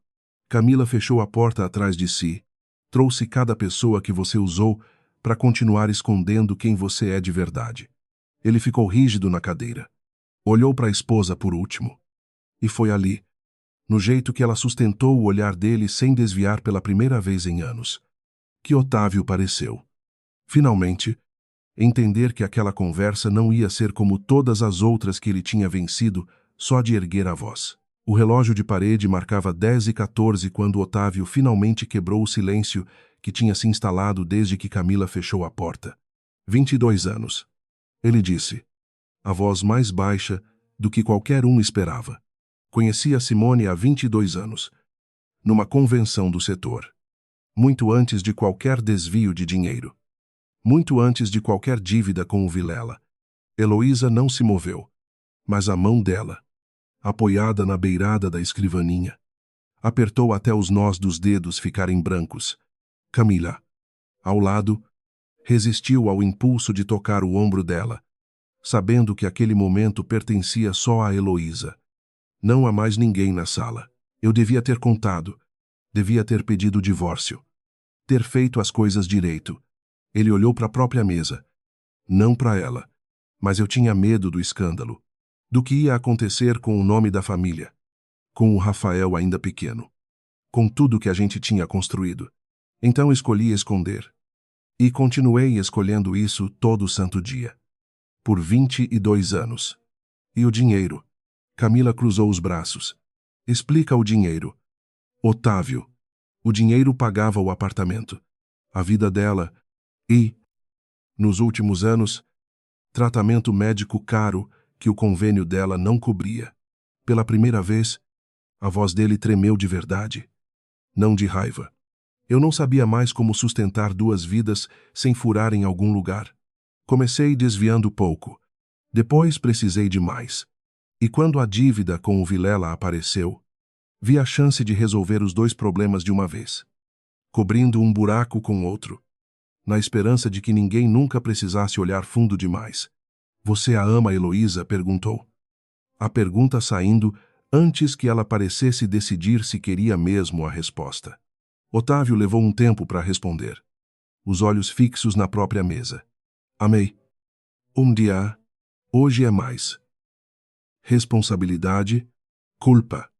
Camila fechou a porta atrás de si. Trouxe cada pessoa que você usou para continuar escondendo quem você é de verdade. Ele ficou rígido na cadeira. Olhou para a esposa por último. E foi ali, no jeito que ela sustentou o olhar dele sem desviar pela primeira vez em anos, que Otávio pareceu. Finalmente, entender que aquela conversa não ia ser como todas as outras que ele tinha vencido só de erguer a voz. O relógio de parede marcava 10h14 quando Otávio finalmente quebrou o silêncio que tinha se instalado desde que Camila fechou a porta. 22 anos. Ele disse, a voz mais baixa do que qualquer um esperava. Conhecia Simone há 22 anos, numa convenção do setor. Muito antes de qualquer desvio de dinheiro. Muito antes de qualquer dívida com o Vilela. Heloísa não se moveu, mas a mão dela, apoiada na beirada da escrivaninha, apertou até os nós dos dedos ficarem brancos. Camila, ao lado, resistiu ao impulso de tocar o ombro dela, sabendo que aquele momento pertencia só a Heloísa. Não há mais ninguém na sala. Eu devia ter contado, devia ter pedido o divórcio, ter feito as coisas direito. Ele olhou para a própria mesa. Não para ela, mas eu tinha medo do escândalo. do que ia acontecer com o nome da família, com o Rafael ainda pequeno, com tudo que a gente tinha construído. Então escolhi esconder. E continuei escolhendo isso todo santo dia. Por 22 anos. E o dinheiro? Camila cruzou os braços. Explica o dinheiro. Otávio. O dinheiro pagava o apartamento, a vida dela e, nos últimos anos, tratamento médico caro que o convênio dela não cobria. Pela primeira vez, a voz dele tremeu de verdade, não de raiva. Eu não sabia mais como sustentar duas vidas sem furar em algum lugar. Comecei desviando pouco. Depois precisei de mais. E quando a dívida com o Vilela apareceu, vi a chance de resolver os dois problemas de uma vez, cobrindo um buraco com outro, na esperança de que ninguém nunca precisasse olhar fundo demais. Você a ama, Heloísa? Perguntou. A pergunta saindo antes que ela parecesse decidir se queria mesmo a resposta. Otávio levou um tempo para responder, os olhos fixos na própria mesa. Amei. Dia, hoje é mais. Responsabilidade, culpa.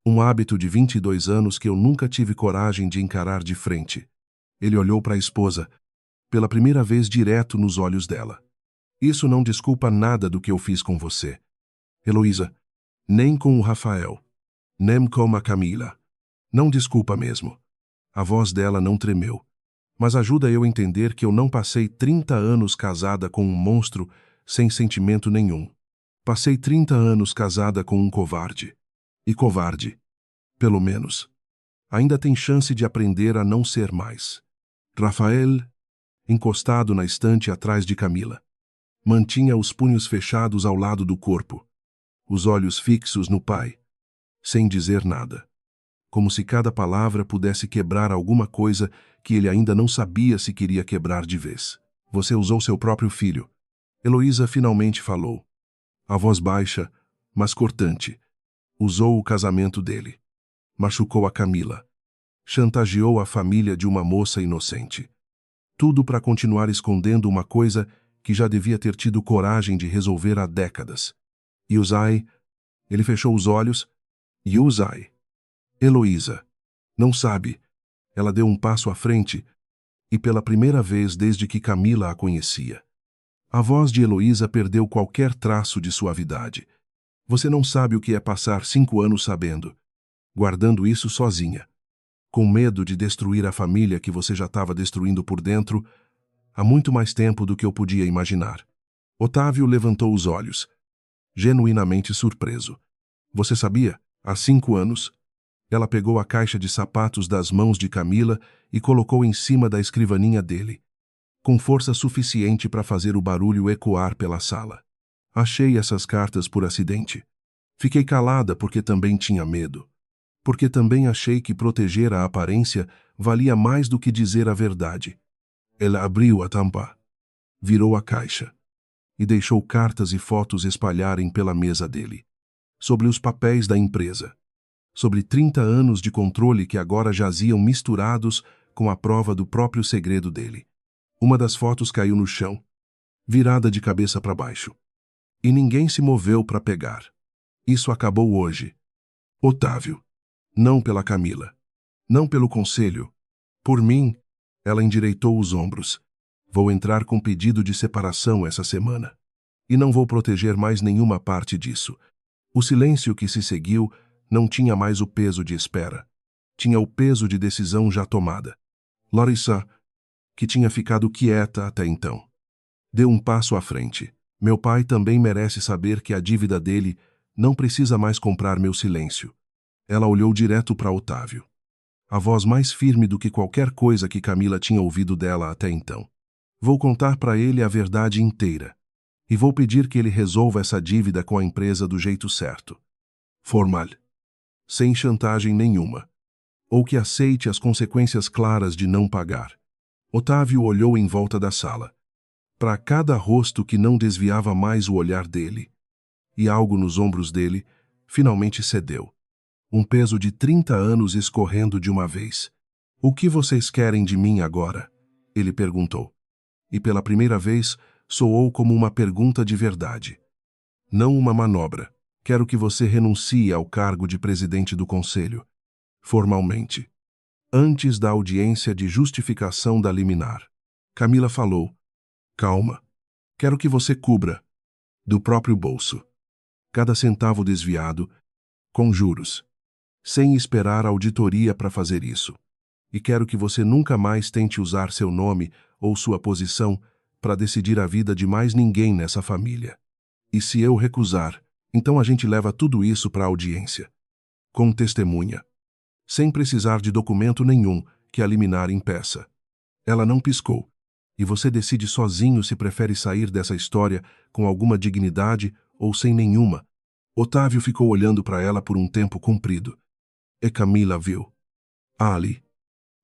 Um hábito de 22 anos que eu nunca tive coragem de encarar de frente. Ele olhou para a esposa, pela primeira vez direto nos olhos dela. Isso não desculpa nada do que eu fiz com você, Heloísa, nem com o Rafael, nem com a Camila. Não desculpa mesmo. A voz dela não tremeu, mas ajuda eu a entender que eu não passei 30 anos casada com um monstro sem sentimento nenhum. Passei 30 anos casada com um covarde. E covarde, pelo menos, ainda tem chance de aprender a não ser mais. Rafael, encostado na estante atrás de Camila, mantinha os punhos fechados ao lado do corpo, os olhos fixos no pai, sem dizer nada, como se cada palavra pudesse quebrar alguma coisa que ele ainda não sabia se queria quebrar de vez. Você usou seu próprio filho. Heloísa finalmente falou, a voz baixa, mas cortante. Usou o casamento dele. Machucou a Camila. Chantageou a família de uma moça inocente. Tudo para continuar escondendo uma coisa que já devia ter tido coragem de resolver há décadas. Yusai, ele fechou os olhos. Yusai. Heloísa. Não sabe. Ela deu um passo à frente, e pela primeira vez desde que Camila a conhecia. A voz de Heloísa perdeu qualquer traço de suavidade. Você não sabe o que é passar 5 anos sabendo, guardando isso sozinha, com medo de destruir a família que você já estava destruindo por dentro há muito mais tempo do que eu podia imaginar. Otávio levantou os olhos, genuinamente surpreso. Você sabia? Há 5 anos, ela pegou a caixa de sapatos das mãos de Camila e colocou em cima da escrivaninha dele, com força suficiente para fazer o barulho ecoar pela sala. Achei essas cartas por acidente. Fiquei calada porque também tinha medo. Porque também achei que proteger a aparência valia mais do que dizer a verdade. Ela abriu a tampa, virou a caixa e deixou cartas e fotos espalharem pela mesa dele. Sobre os papéis da empresa. Sobre 30 anos de controle que agora jaziam misturados com a prova do próprio segredo dele. Uma das fotos caiu no chão, virada de cabeça para baixo. E ninguém se moveu para pegar. Isso acabou hoje. Otávio. Não pela Camila. Não pelo conselho. Por mim, ela endireitou os ombros. Vou entrar com pedido de separação essa semana. E não vou proteger mais nenhuma parte disso. O silêncio que se seguiu não tinha mais o peso de espera. Tinha o peso de decisão já tomada. Larissa, que tinha ficado quieta até então, deu um passo à frente. Meu pai também merece saber que a dívida dele não precisa mais comprar meu silêncio. Ela olhou direto para Otávio. A voz mais firme do que qualquer coisa que Camila tinha ouvido dela até então. Vou contar para ele a verdade inteira. E vou pedir que ele resolva essa dívida com a empresa do jeito certo. Formal. Sem chantagem nenhuma. Ou que aceite as consequências claras de não pagar. Otávio olhou em volta da sala. Para cada rosto que não desviava mais o olhar dele. E algo nos ombros dele finalmente cedeu. Um peso de 30 anos escorrendo de uma vez. O que vocês querem de mim agora? Ele perguntou. E pela primeira vez soou como uma pergunta de verdade. Não uma manobra. Quero que você renuncie ao cargo de presidente do conselho. Formalmente. Antes da audiência de justificação da liminar. Camila falou. Calma. Quero que você cubra. Do próprio bolso. Cada centavo desviado, com juros. Sem esperar auditoria para fazer isso. E quero que você nunca mais tente usar seu nome ou sua posição para decidir a vida de mais ninguém nessa família. E se eu recusar, então a gente leva tudo isso para a audiência. Com testemunha. Sem precisar de documento nenhum que a liminar impeça. Ela não piscou. E você decide sozinho se prefere sair dessa história com alguma dignidade ou sem nenhuma. Otávio ficou olhando para ela por um tempo comprido. E Camila viu. Ali.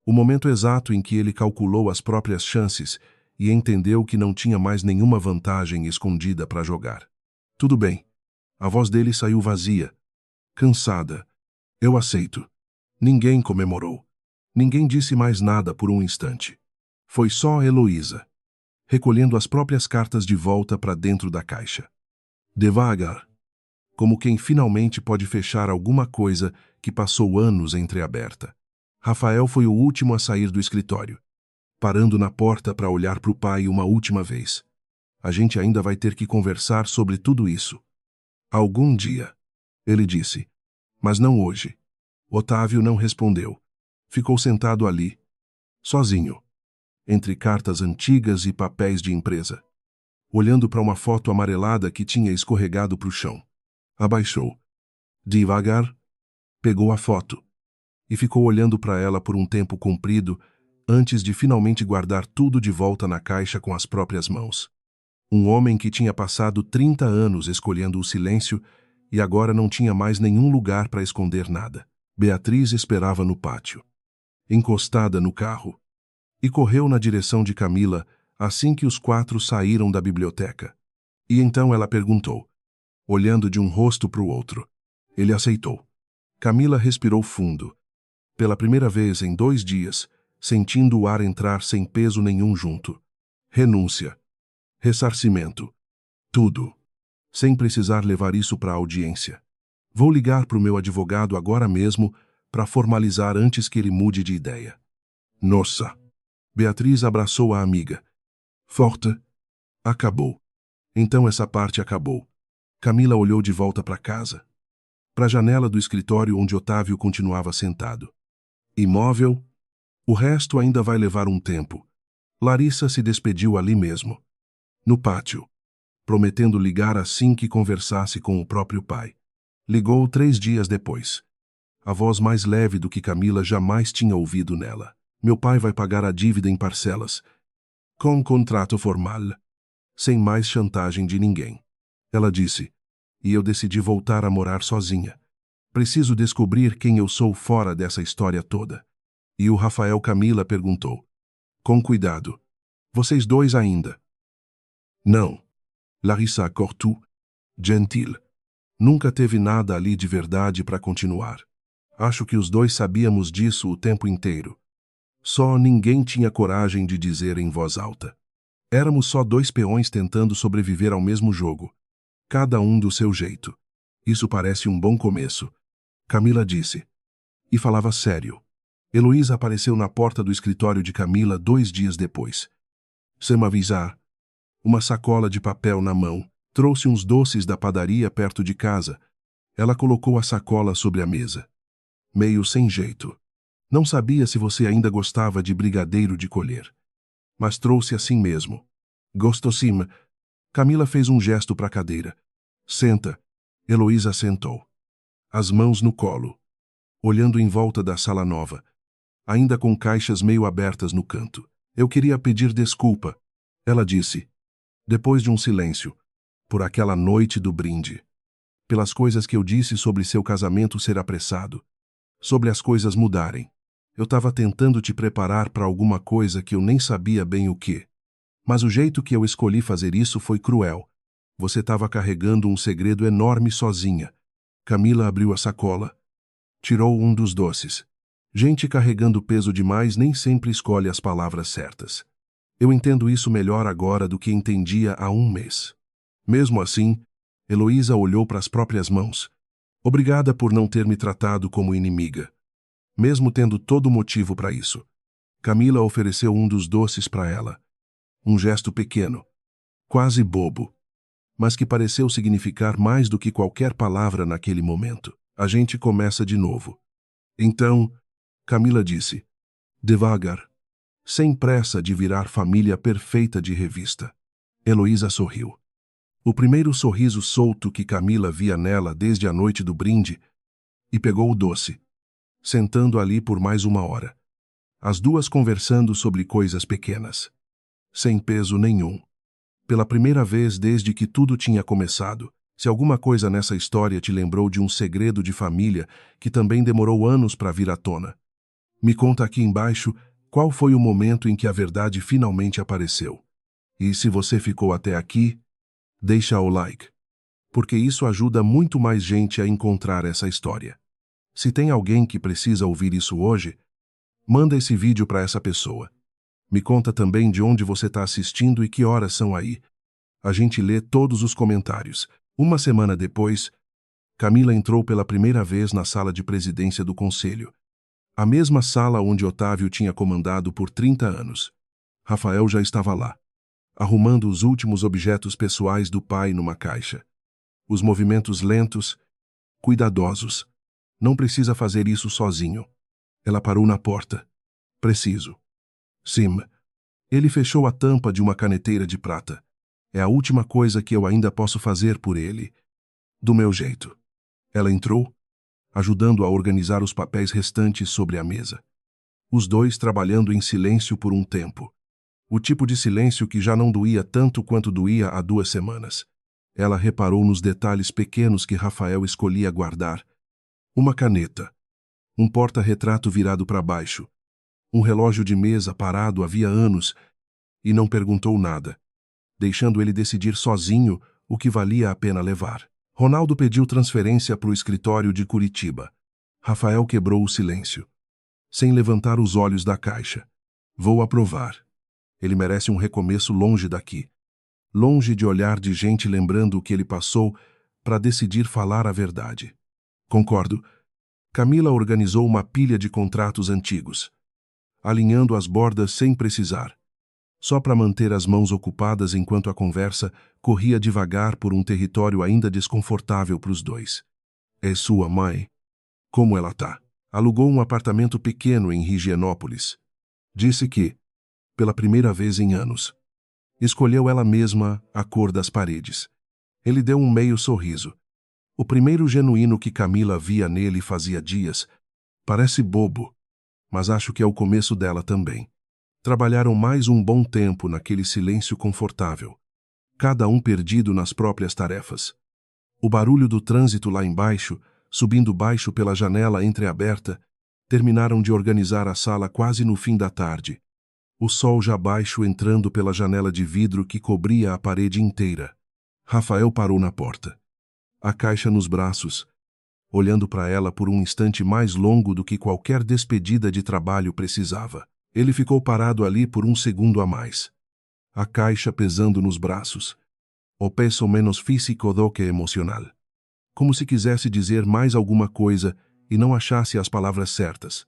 O momento exato em que ele calculou as próprias chances e entendeu que não tinha mais nenhuma vantagem escondida para jogar. Tudo bem. A voz dele saiu vazia. Cansada. Eu aceito. Ninguém comemorou. Ninguém disse mais nada por um instante. Foi só Heloísa, recolhendo as próprias cartas de volta para dentro da caixa. Devagar. Como quem finalmente pode fechar alguma coisa que passou anos entreaberta. Rafael foi o último a sair do escritório, parando na porta para olhar para o pai uma última vez. A gente ainda vai ter que conversar sobre tudo isso. Algum dia, ele disse. Mas não hoje. Otávio não respondeu. Ficou sentado ali, sozinho, entre cartas antigas e papéis de empresa, olhando para uma foto amarelada que tinha escorregado para o chão. Abaixou. Devagar, pegou a foto e ficou olhando para ela por um tempo comprido antes de finalmente guardar tudo de volta na caixa com as próprias mãos. Um homem que tinha passado 30 anos escolhendo o silêncio e agora não tinha mais nenhum lugar para esconder nada. Beatriz esperava no pátio, encostada no carro, e correu na direção de Camila assim que os quatro saíram da biblioteca. E então ela perguntou, olhando de um rosto para o outro. Ele aceitou. Camila respirou fundo, pela primeira vez em 2 dias, sentindo o ar entrar sem peso nenhum junto. Renúncia. Ressarcimento. Tudo. Sem precisar levar isso para a audiência. Vou ligar para o meu advogado agora mesmo para formalizar antes que ele mude de ideia. Nossa! Beatriz abraçou a amiga. Forte. Acabou. Então essa parte acabou. Camila olhou de volta para casa, para a janela do escritório onde Otávio continuava sentado. Imóvel? O resto ainda vai levar um tempo. Larissa se despediu ali mesmo, no pátio, prometendo ligar assim que conversasse com o próprio pai. Ligou 3 dias depois. A voz mais leve do que Camila jamais tinha ouvido nela. Meu pai vai pagar a dívida em parcelas, com contrato formal, sem mais chantagem de ninguém. Ela disse, e eu decidi voltar a morar sozinha. Preciso descobrir quem eu sou fora dessa história toda. E o Rafael Camila perguntou. Com cuidado. Vocês dois ainda? Não. Larissa cortou. Gentil. Nunca teve nada ali de verdade para continuar. Acho que os dois sabíamos disso o tempo inteiro. Só ninguém tinha coragem de dizer em voz alta. Éramos só 2 peões tentando sobreviver ao mesmo jogo. Cada um do seu jeito. Isso parece um bom começo. Camila disse. E falava sério. Heloísa apareceu na porta do escritório de Camila 2 dias depois. Sem me avisar. Uma sacola de papel na mão. Trouxe uns doces da padaria perto de casa. Ela colocou a sacola sobre a mesa. Meio sem jeito. Não sabia se você ainda gostava de brigadeiro de colher. Mas trouxe assim mesmo. Gostou sim. Camila fez um gesto para a cadeira. Senta. Heloísa sentou. As mãos no colo. Olhando em volta da sala nova. Ainda com caixas meio abertas no canto. Eu queria pedir desculpa. Ela disse. Depois de um silêncio. Por aquela noite do brinde. Pelas coisas que eu disse sobre seu casamento ser apressado. Sobre as coisas mudarem. Eu estava tentando te preparar para alguma coisa que eu nem sabia bem o que. Mas o jeito que eu escolhi fazer isso foi cruel. Você estava carregando um segredo enorme sozinha. Camila abriu a sacola. Tirou um dos doces. Gente carregando peso demais nem sempre escolhe as palavras certas. Eu entendo isso melhor agora do que entendia há 1 mês. Mesmo assim, Heloísa olhou para as próprias mãos. Obrigada por não ter me tratado como inimiga. Mesmo tendo todo motivo para isso. Camila ofereceu um dos doces para ela. Um gesto pequeno, quase bobo, mas que pareceu significar mais do que qualquer palavra naquele momento. A gente começa de novo. Então, Camila disse, devagar, sem pressa de virar família perfeita de revista. Heloísa sorriu. O primeiro sorriso solto que Camila via nela desde a noite do brinde, e pegou o doce, sentando ali por mais 1 hora. As duas conversando sobre coisas pequenas, sem peso nenhum. Pela primeira vez desde que tudo tinha começado, se alguma coisa nessa história te lembrou de um segredo de família que também demorou anos para vir à tona, me conta aqui embaixo qual foi o momento em que a verdade finalmente apareceu. E se você ficou até aqui, deixa o like, porque isso ajuda muito mais gente a encontrar essa história. Se tem alguém que precisa ouvir isso hoje, manda esse vídeo para essa pessoa. Me conta também de onde você está assistindo e que horas são aí. A gente lê todos os comentários. 1 semana depois, Camila entrou pela primeira vez na sala de presidência do conselho. A mesma sala onde Otávio tinha comandado por 30 anos. Rafael já estava lá, arrumando os últimos objetos pessoais do pai numa caixa. Os movimentos lentos, cuidadosos. Não precisa fazer isso sozinho. Ela parou na porta. Preciso. Sim. Ele fechou a tampa de uma caneteira de prata. É a última coisa que eu ainda posso fazer por ele. Do meu jeito. Ela entrou, ajudando a organizar os papéis restantes sobre a mesa. Os dois trabalhando em silêncio por um tempo. O tipo de silêncio que já não doía tanto quanto doía há 2 semanas. Ela reparou nos detalhes pequenos que Rafael escolhia guardar. Uma caneta. Um porta-retrato virado para baixo. Um relógio de mesa parado havia anos e não perguntou nada, deixando ele decidir sozinho o que valia a pena levar. Ronaldo pediu transferência para o escritório de Curitiba. Rafael quebrou o silêncio, sem levantar os olhos da caixa. Vou aprovar. Ele merece um recomeço longe daqui. Longe de olhar de gente lembrando o que ele passou para decidir falar a verdade. Concordo. Camila organizou uma pilha de contratos antigos, alinhando as bordas sem precisar, só para manter as mãos ocupadas enquanto a conversa corria devagar por um território ainda desconfortável para os dois. É sua mãe? Como ela tá? Alugou um apartamento pequeno em Higienópolis. Disse que, pela primeira vez em anos, escolheu ela mesma a cor das paredes. Ele deu um meio sorriso. O primeiro genuíno que Camila via nele fazia dias. Parece bobo, mas acho que é o começo dela também. Trabalharam mais um bom tempo naquele silêncio confortável, cada um perdido nas próprias tarefas. O barulho do trânsito lá embaixo, subindo baixo pela janela entreaberta, terminaram de organizar a sala quase no fim da tarde. O sol já baixo entrando pela janela de vidro que cobria a parede inteira. Rafael parou na porta, a caixa nos braços, olhando para ela por um instante mais longo do que qualquer despedida de trabalho precisava. Ele ficou parado ali por um segundo a mais. A caixa pesando nos braços. O peso menos físico do que emocional. Como se quisesse dizer mais alguma coisa e não achasse as palavras certas.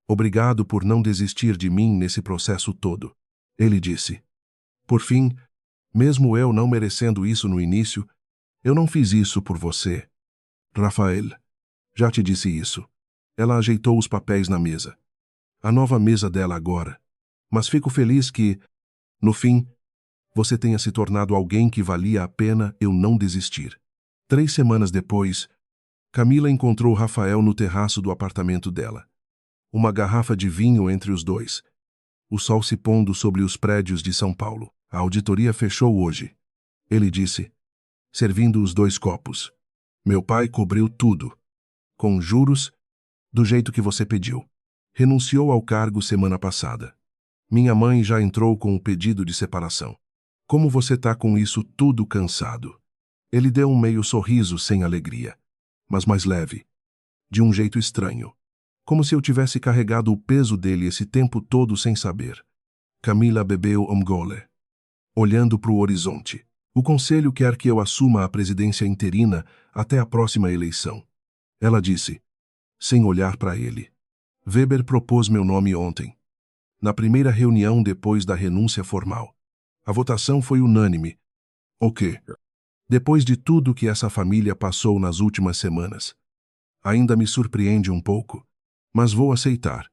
Obrigado por não desistir de mim nesse processo todo. Ele disse. Por fim, mesmo eu não merecendo isso no início, eu não fiz isso por você. Rafael, já te disse isso. Ela ajeitou os papéis na mesa. A nova mesa dela agora. Mas fico feliz que, no fim, você tenha se tornado alguém que valia a pena eu não desistir. 3 semanas depois, Camila encontrou Rafael no terraço do apartamento dela. Uma garrafa de vinho entre os dois. O sol se pondo sobre os prédios de São Paulo. A auditoria fechou hoje. Ele disse, servindo os 2 copos. Meu pai cobriu tudo. Com juros, do jeito que você pediu. Renunciou ao cargo semana passada. Minha mãe já entrou com o pedido de separação. Como você tá com isso tudo cansado? Ele deu um meio sorriso sem alegria, mas mais leve, de um jeito estranho, como se eu tivesse carregado o peso dele esse tempo todo sem saber. Camila bebeu um gole, olhando para o horizonte. O conselho quer que eu assuma a presidência interina até a próxima eleição. Ela disse, sem olhar para ele. Weber propôs meu nome ontem, na primeira reunião depois da renúncia formal. A votação foi unânime. O quê? Depois de tudo que essa família passou nas últimas semanas. Ainda me surpreende um pouco, mas vou aceitar.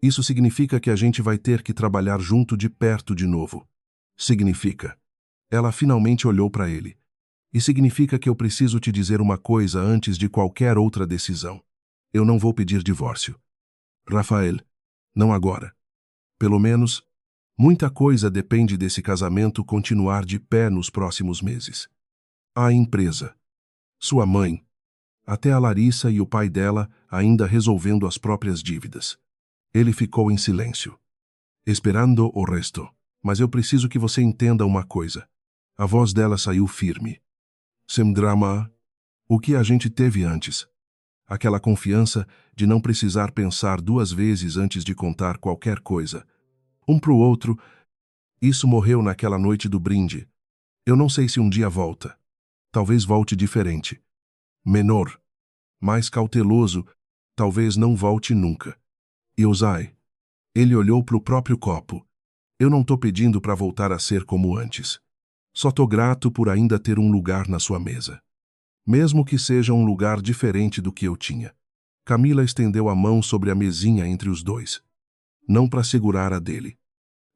Isso significa que a gente vai ter que trabalhar junto de perto de novo. Significa. Ela finalmente olhou para ele. E significa que eu preciso te dizer uma coisa antes de qualquer outra decisão. Eu não vou pedir divórcio. Rafael, não agora. Pelo menos, muita coisa depende desse casamento continuar de pé nos próximos meses. A empresa. Sua mãe. Até a Larissa e o pai dela ainda resolvendo as próprias dívidas. Ele ficou em silêncio, esperando o resto. Mas eu preciso que você entenda uma coisa. A voz dela saiu firme. Sem drama, o que a gente teve antes. Aquela confiança de não precisar pensar duas vezes antes de contar qualquer coisa. Um pro outro, isso morreu naquela noite do brinde. Eu não sei se um dia volta. Talvez volte diferente. Menor. Mais cauteloso, talvez não volte nunca. E Ozai. Ele olhou pro próprio copo. Eu não tô pedindo para voltar a ser como antes. Só tô grato por ainda ter um lugar na sua mesa. Mesmo que seja um lugar diferente do que eu tinha. Camila estendeu a mão sobre a mesinha entre os dois. Não para segurar a dele.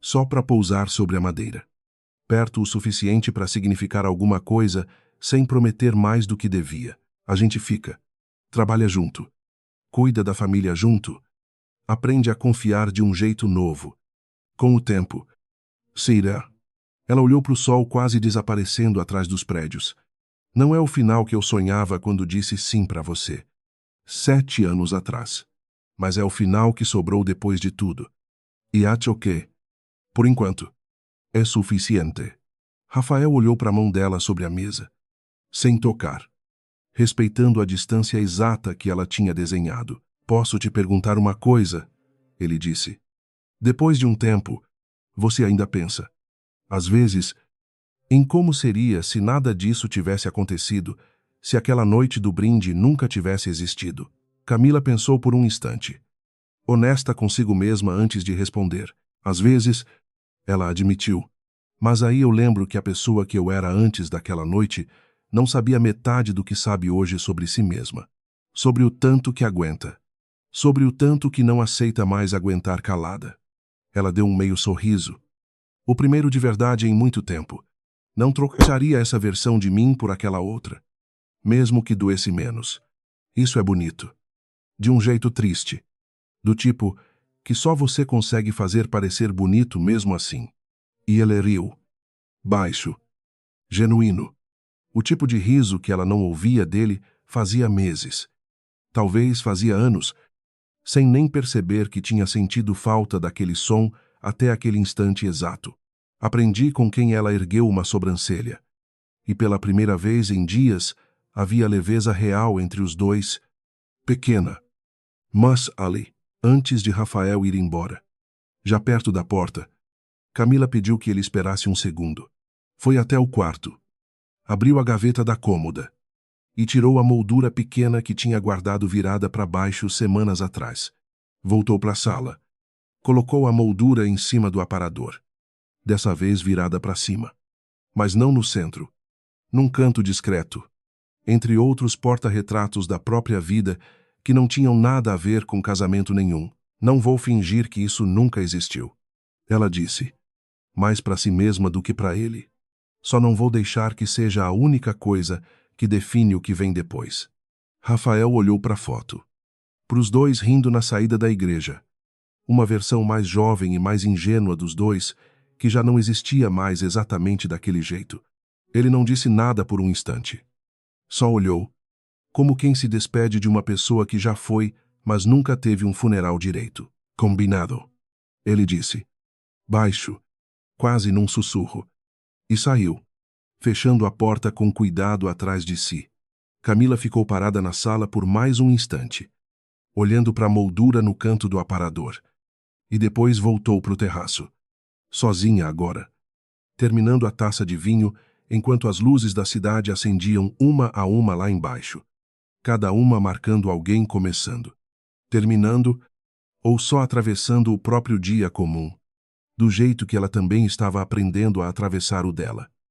Só para pousar sobre a madeira. Perto o suficiente para significar alguma coisa, sem prometer mais do que devia. A gente fica. Trabalha junto. Cuida da família junto. Aprende a confiar de um jeito novo. Com o tempo. Se irá. Ela olhou para o sol quase desaparecendo atrás dos prédios. Não é o final que eu sonhava quando disse sim para você. 7 anos atrás. Mas é o final que sobrou depois de tudo. E acho que, por enquanto, é suficiente. Rafael olhou para a mão dela sobre a mesa, sem tocar, respeitando a distância exata que ela tinha desenhado. Posso te perguntar uma coisa? Ele disse. Depois de um tempo, você ainda pensa, às vezes, em como seria se nada disso tivesse acontecido, se aquela noite do brinde nunca tivesse existido. Camila pensou por um instante, honesta consigo mesma antes de responder. Às vezes, ela admitiu. Mas aí eu lembro que a pessoa que eu era antes daquela noite não sabia metade do que sabe hoje sobre si mesma. Sobre o tanto que aguenta. Sobre o tanto que não aceita mais aguentar calada. Ela deu um meio sorriso. O primeiro de verdade em muito tempo. Não trocaria essa versão de mim por aquela outra. Mesmo que doesse menos. Isso é bonito. De um jeito triste. Do tipo que só você consegue fazer parecer bonito mesmo assim. E ele riu. Baixo. Genuíno. O tipo de riso que ela não ouvia dele fazia meses. Talvez fazia anos, sem nem perceber que tinha sentido falta daquele som até aquele instante exato. Aprendi com quem ela ergueu uma sobrancelha. E pela primeira vez em dias, havia leveza real entre os dois. Pequena. Mas ali, antes de Rafael ir embora. Já perto da porta, Camila pediu que ele esperasse um segundo. Foi até o quarto. Abriu a gaveta da cômoda e tirou a moldura pequena que tinha guardado virada para baixo semanas atrás. Voltou para a sala. Colocou a moldura em cima do aparador. Dessa vez virada para cima. Mas não no centro. Num canto discreto. Entre outros porta-retratos da própria vida que não tinham nada a ver com casamento nenhum. Não vou fingir que isso nunca existiu. Ela disse. Mais para si mesma do que para ele. Só não vou deixar que seja a única coisa que define o que vem depois. Rafael olhou para a foto. Para os dois rindo na saída da igreja. Uma versão mais jovem e mais ingênua dos dois, que já não existia mais exatamente daquele jeito. Ele não disse nada por um instante. Só olhou, como quem se despede de uma pessoa que já foi, mas nunca teve um funeral direito. Combinado. Ele disse. Baixo, quase num sussurro. E saiu, fechando a porta com cuidado atrás de si. Camila ficou parada na sala por mais um instante, olhando para a moldura no canto do aparador. E depois voltou para o terraço. Sozinha agora. Terminando a taça de vinho, enquanto as luzes da cidade acendiam uma a uma lá embaixo, cada uma marcando alguém começando, terminando ou só atravessando o próprio dia comum, do jeito que ela também estava aprendendo a atravessar o dela.